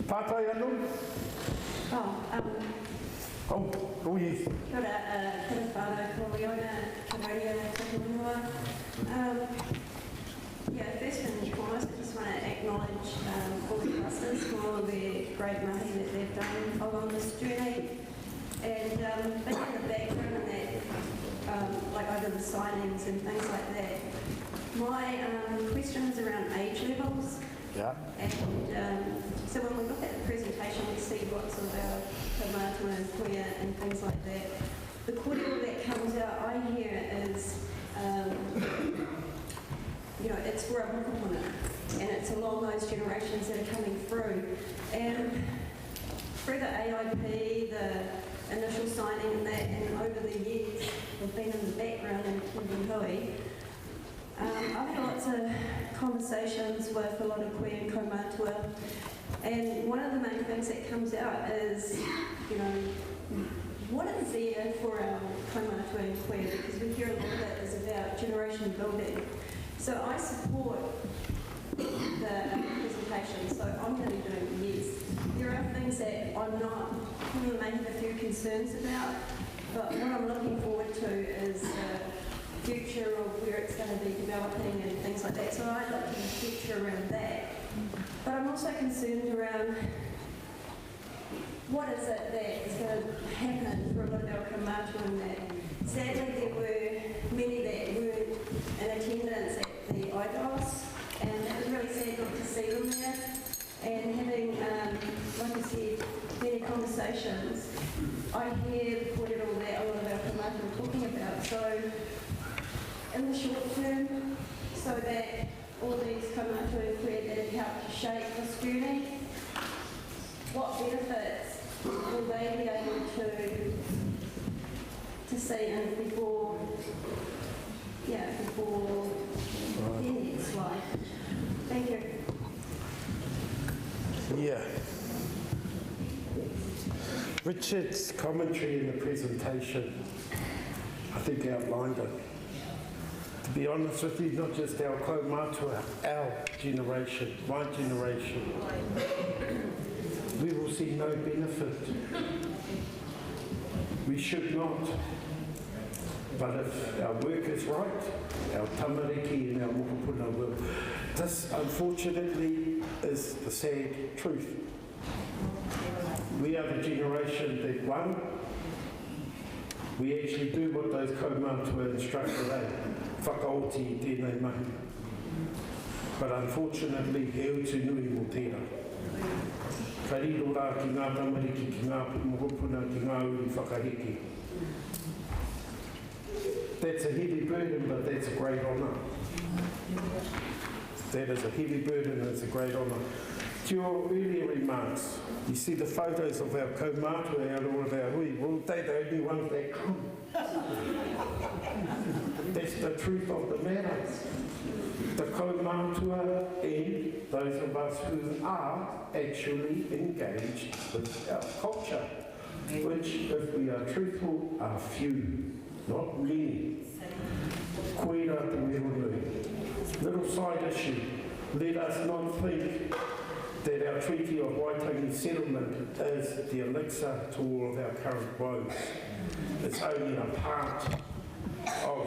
Pātai anō? Oh, yes. Kia ora, tēnā whānau, ko Iona, Kamaria, Takunua. First and foremost, I just want to acknowledge all the trustees for their great mahi that they've done along this journey. And being in the background and that, like over the signings and things like that, my question is around age levels. Yeah. And so when we look at the presentation, we see what's about Kaumātua and Kuia and things like that. The kōrero that comes out, I hear, is, it's for a mokopuna, and it's along those generations that are coming through. And through the AIP, the initial signing and that, and over the years, we've been in the background and attending hui. I've had lots of conversations with a lot of koe and kaumātua, and one of the main things that comes out is, what is there for our kaumātua and koe, because we hear a lot of that is about generation building. So I support the presentation, so I'm going to be doing yes. There are things that I'm not, may have a few concerns about, but what I'm looking forward to is future of where it's going to be developing and things like that. So I look to the future around that. But I'm also concerned around what is it that is going to happen for a lot of our kaumātua and that. Sadly, there were many that weren't in attendance at the IDOS, and it was really sad not to see them there. And having, like I said, many conversations, I hear the kōrero that a lot of our kaumātua are talking about. So, in the short term, so that all these kaumātua that have helped to shape this journey, what benefits will they be able to see in before their next life? Thank you. Yeah. Richard's commentary in the presentation, I think outlined it. To be honest with you, not just our kaumātua, our generation, my generation, we will see no benefit. We should not. But if our work is right, our tamariki and our mokopuna will. This, unfortunately, is the sad truth. We are the generation that won. We actually do what those kaumātua instructed, whakaoti I tēnei mahi. But unfortunately, he utu nui mō tērā. Ka riro rā ki ngā tamariki, ki ngā mohopuna, ki ngā uri whakaheke. That's a heavy burden, but that's a great honour. That is a heavy burden, and it's a great honour. To your earlier remarks, you see the photos of our kaumātua out all of our hui. Well, they're the only ones that come. That's the truth of the matter. The kaumātua and those of us who are actually engaged with our culture, which, if we are truthful, are few, not many. Koera te meronui. Little side issue. Let us not think that our Treaty of Waitangi settlement is the elixir to all of our current woes. It's only a part of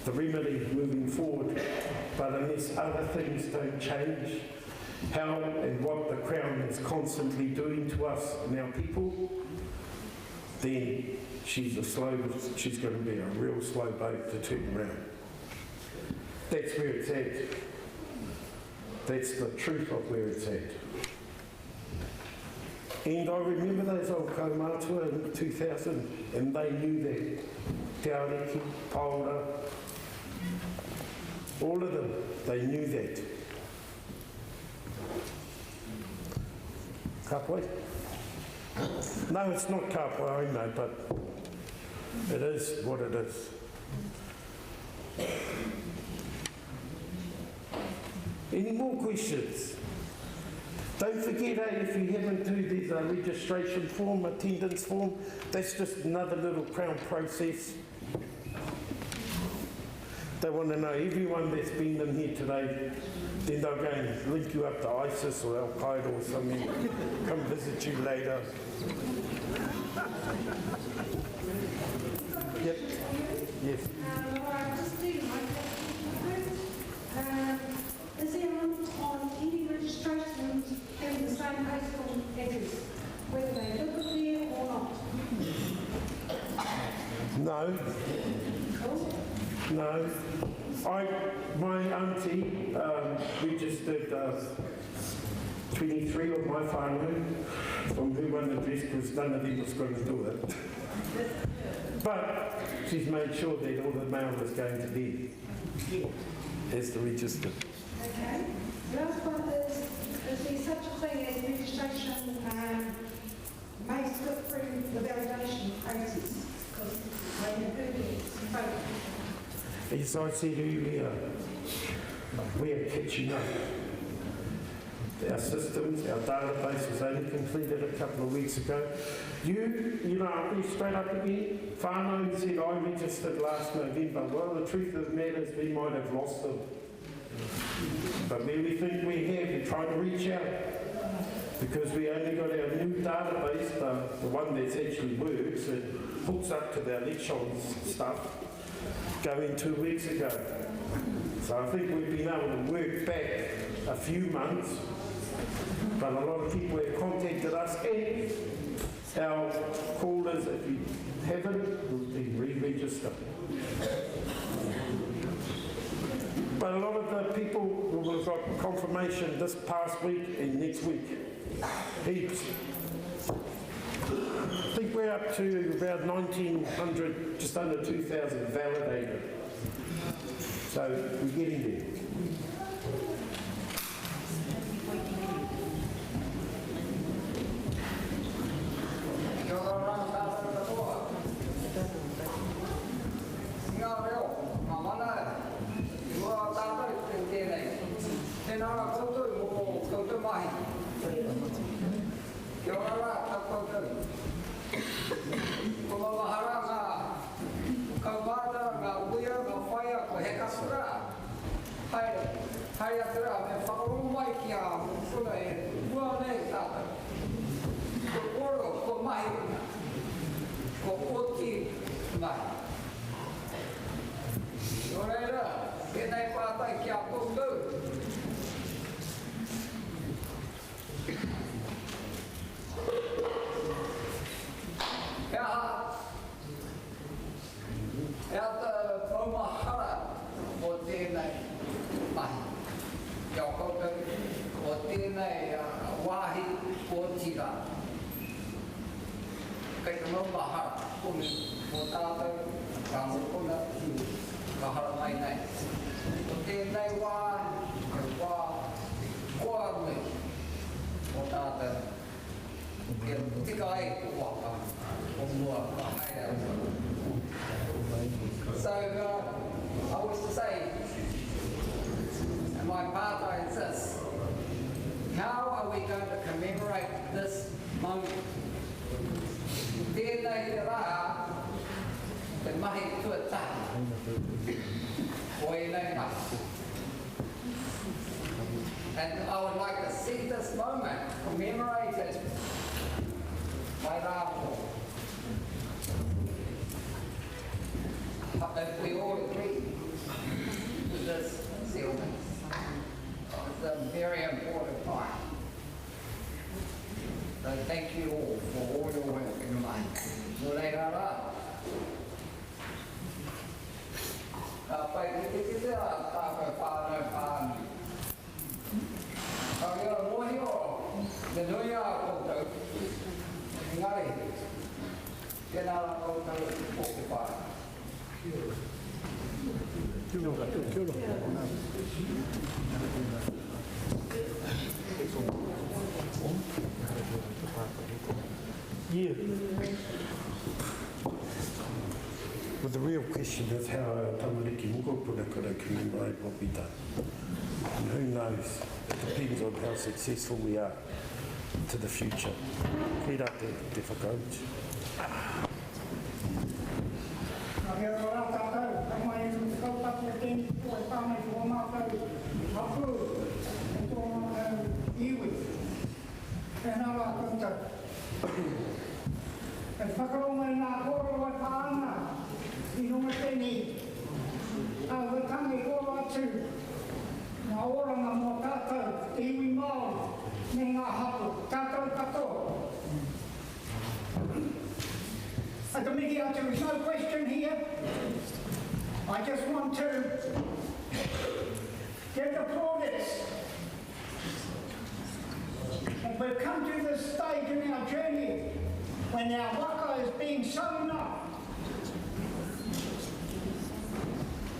the remedy moving forward, but unless other things don't change, how and what the Crown is constantly doing to us and our people, then she's going to be a real slow boat to turn around. That's where it's at. That's the truth of where it's at. And I remember those old kaumātua in 2000, and they knew that. Te Ariki, Paora, all of them, they knew that. Kapoi? No, it's not kapoi, I know, but it is what it is. Any more questions? Don't forget, if you haven't do this registration form, attendance form, that's just another little Crown process. They want to know everyone that's been in here today, then they'll go and link you up to ISIS or Al-Qaeda or something, come visit you later. Yep. Yes. Is there a limit on any registrations having the same postal address, whether they live there or not? No. Cool. No. My auntie registered 23 of my family from who one address because none of them was going to do it. But she's made sure that all the mail was going to be as the register. Okay. Last one is there such a thing as registration may slip through the validation process? Because I have heard it. As I said earlier, we are catching up. Our systems, our database was only completed a couple of weeks ago. You know, I'll be straight up again. Whānau said I registered last November. Well, the truth of the matter is we might have lost them. But where we think we have, we're trying to reach out. Because we only got our new database, the one that actually works, and hooks up to the elections stuff, going 2 weeks ago. So I think we've been able to work back a few months, but a lot of people have contacted us and our callers, if you haven't, will be re-registered. But a lot of the people will have got confirmation this past week and next week. Heaps. I think we're up to about 1,900, just under 2,000 validated. So we're getting there. Hai Tonga hara, kumi o tātou ka mokona ki ka hara mai nei. O tēnei wā, ke wā koa rui o tātou. Ke tika ai ko waka o mua ka haere au. So I was to say, and my part is this: how are we going to commemorate this moment? Tēnei te rā, te mahi tuatahi, o e nei mahi. And I would like to see this moment commemorated by Rāpo. If we all agree with this settlement, it's a very important time. So thank you all for all your work in the mind. Nō reira rā. Ka pai ki te te rā tāpau whānau whānau. Ka rea mohi o, te nui a koutou. Engari, tēnā rā koutou pōke whānau. Kia ora. Yeah. Well, the real question is how our tamariki mokopuna could commemorate what we've done. And who knows? It depends on how successful we are to the future. Kia te whakaunti. Kia ora tātou, ka mai anu te kaupatu o tēni kua e tāmei kua mātou hapu e tōna iwi. Tēnā rā koutou. E whakaronga i nā kōrero e pāanga i runga tēni au e tangi kōro atu ngā oranga mō tātou te iwi Māori me ngā hapu tātou katoa. At the mihi atu, there's no question here. I just want to give the plaudits. And we've come to this stage in our journey when our waka is being sown up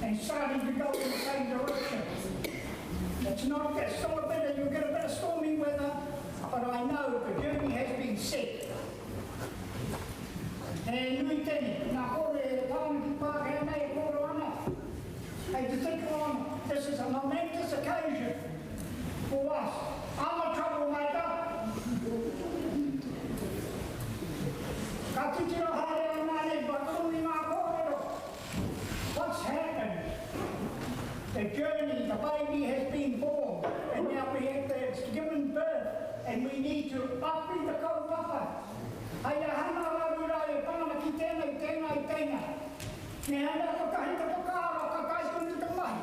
and starting to go in the same direction. It's not that still a bit, you'll get a bit of stormy weather, but I know the journey has been set. E nui tēni, nā kore e tāna ki Whakaemi e koro ana. Hey, to think on, this is a momentous occasion for us. I'm a troublemaker. Ka titira haere anane, but only ngā kōrero. What's happened? The journey, the baby has been born, and now it's given birth, and we need to upi the kaupapa. Hei hana rarura e pāna ki tēnei, tēnei, tēnei. Ne hana ko kahi te pokara, ka kai tunu te mahi.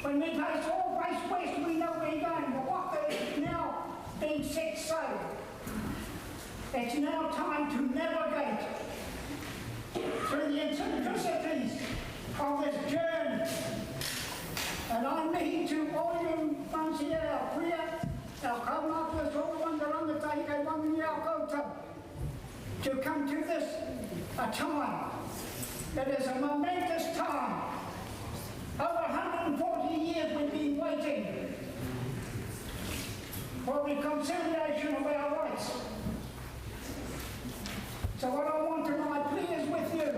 When we face all face west, we know where we're going. The waka is now being set sail. It's now time to navigate through the eccentricities of this journey. And I'm meeting to all you ones here, our queer, our kaumātuas, all the ones around the taika, wangini our koutou, to come to this, a time that is a momentous time. Over 140 years we've been waiting for reconciliation of our rights. So what I want tonight, please, with you,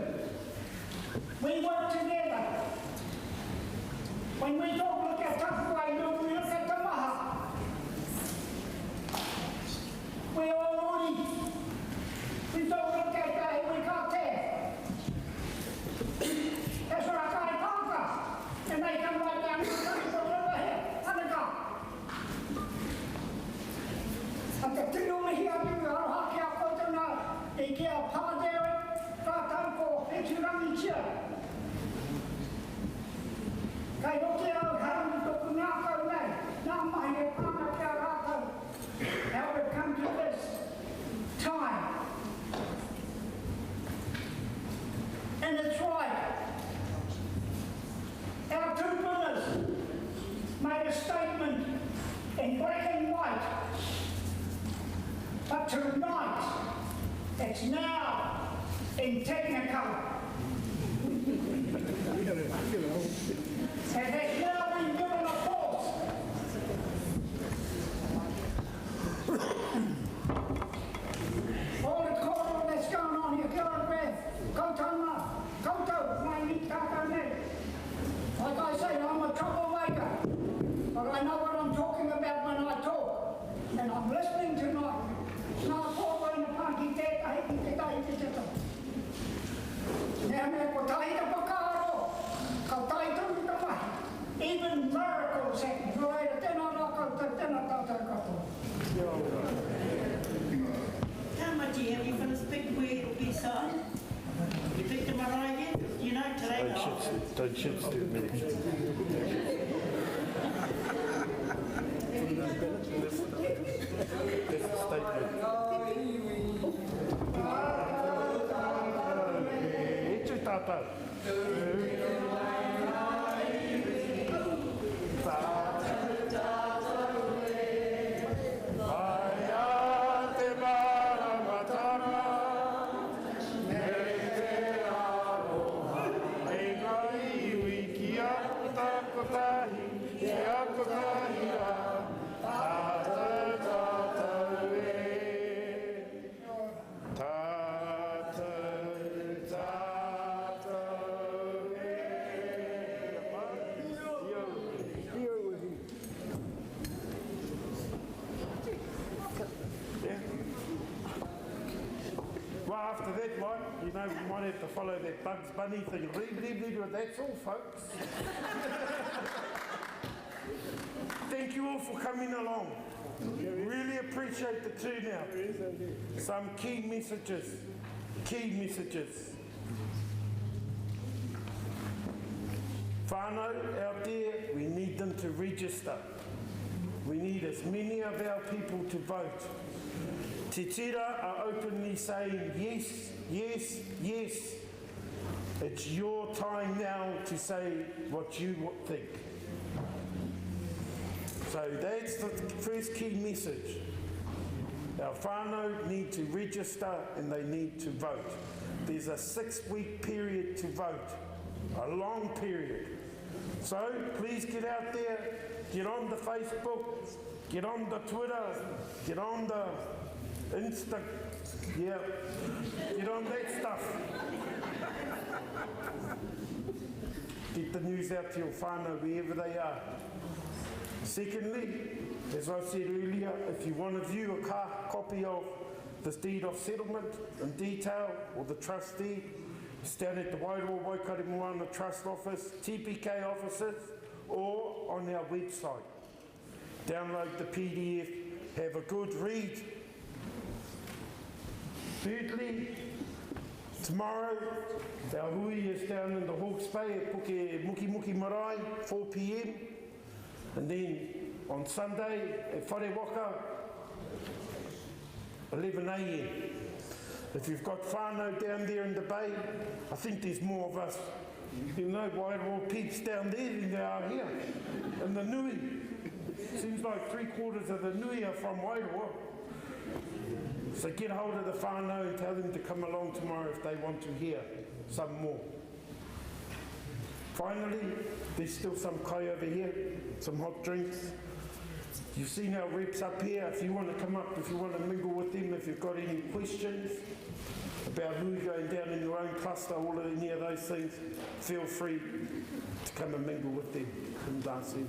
we work together. When we don't look at Tapuai, we look at the Maha. We all ori. We don't look at the Iwikate. That's what I got in Tonga. And they come right down to the country over here. And they go. And the two over here, It's now in Technicolor. It has now been given a force. All the corridor that's going on here, get on breath. Koto, my meat kaka net. Like I say, I'm a troublemaker, but I know what I'm talking about when I talk. And I'm listening tonight. Now, even miracles happen. How much have you finished big where it'll be signed? You picked them right yet? You know today. Don't chips do me. This statement. Well, after that, Mike, you know, we might have to follow that Bugs Bunny thing. That's all, folks. Thank you all for coming along. Really appreciate the turnout. Some key messages. Whānau out there, we need them to register. We need as many of our people to vote. Te Tira are openly saying yes, yes, yes. It's your time now to say what you think. So that's the first key message. Our whānau need to register and they need to vote. There's a 6-week period to vote, a long period. So please get out there, get on the Facebook, get on the Twitter, get on the Insta, yeah, get on that stuff. Get the news out to your whānau wherever they are. Secondly, as I said earlier, if you want to view a copy of this deed of settlement in detail, or the trustee, it's down at the Wairoa Whakaemi Trust Office, TPK offices, or on our website. Download the PDF, have a good read. Thirdly, tomorrow, our hui is down in the Hawke's Bay at Puke Muki Marae, 4 p.m. And then on Sunday at Whare 11 a.m. If you've got whānau down there in the bay, I think there's more of us, you know, Wairoa peeps down there than there are here. And the nui, seems like 3/4 of the nui are from Wairoa. So get hold of the whānau and tell them to come along tomorrow if they want to hear some more. Finally, there's still some kai over here, some hot drinks. You've seen our reps up here. If you want to come up, if you want to mingle with them, if you've got any questions about who going down in your own cluster, all of any of those things, feel free to come and mingle with them and dance in.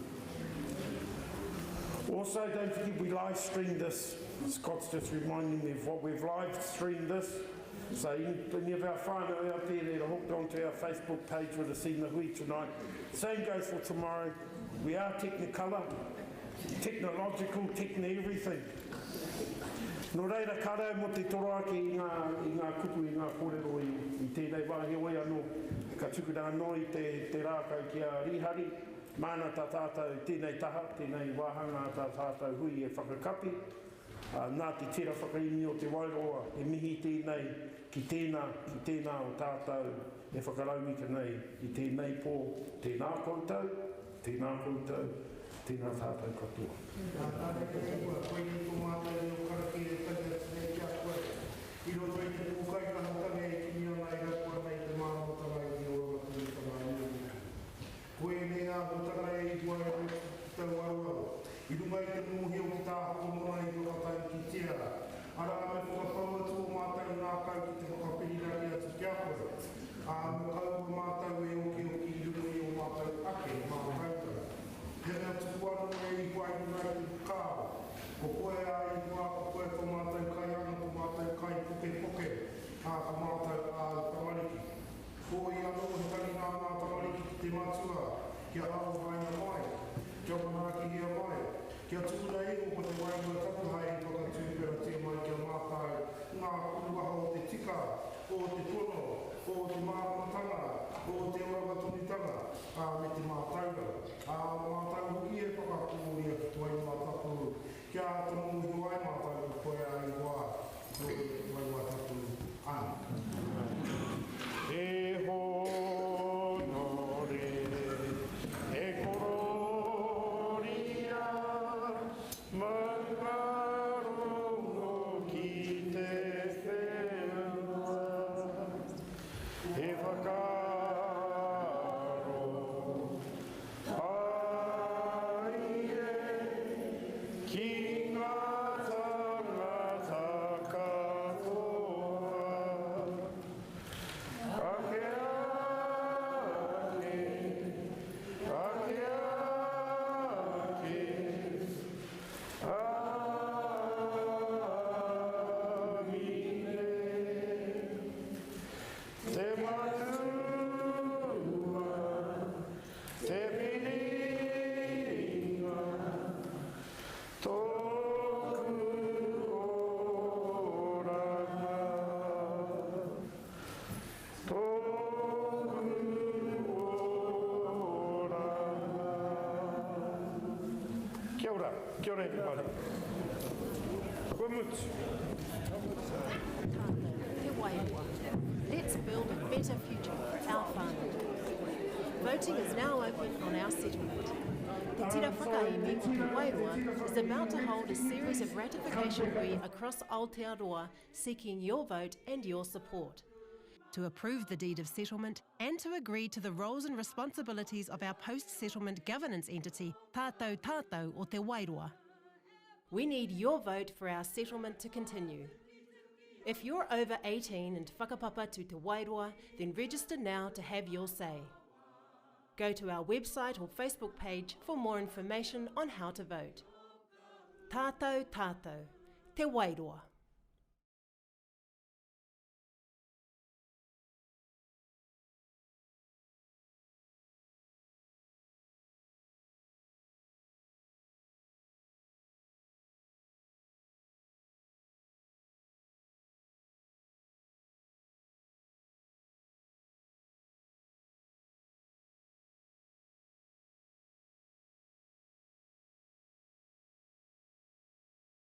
Also, don't forget we live stream this. Scott's just reminding me of what we've live streamed this. So any of our whānau out there that are hooked onto our Facebook page would have seen the hui tonight. Same goes for tomorrow. We are Technicolor, technological, everything. Nō reira karau mo te toraki i ngā kupu, i ngā kōrero i tēnei wāhi oi anō. Ka tukuna anō i te rākau ki a rihari. Mana tā tātou tēnei taha, tēnei wāhanga tā tātou hui e whakakapi. Nā te tira whakaimi o te Wairoa, e mihi tēnei ki tēnā o tātou e whakaraumi nei i tēnei pō, tēnā koutou, tēnā tātou katoa. I o te tono, o te māramatanga, o te orawatunitanga, me te mātauranga. Mātauranga hoki e whakakōria ki tuai mātapu, kia tono hiwai mātauranga koe a iwa, tuai mātapu ana. E honore, e kororia, mangarongo ki te whenua, e whakaro, ai e, ki ngā tangata katoa, ake ake, ake ake, amine, te matua, te piringa, tōku oranga, tōku oranga. Kia ora everybody. Koe mutu. Te Wairoa. Let's build a better future for our whānau. Voting is now open on our settlement. The Tira Whakaemi of the Wairoa is about to hold a series of ratification hui across Aotearoa seeking your vote and your support. To approve the deed of settlement and to agree to the roles and responsibilities of our post-settlement governance entity, Tātou Tātou o Te Wairoa. We need your vote for our settlement to continue. If you're over 18 and whakapapa to Te Wairoa, then register now to have your say. Go to our website or Facebook page for more information on how to vote. Tātou Tātou, Te Wairoa.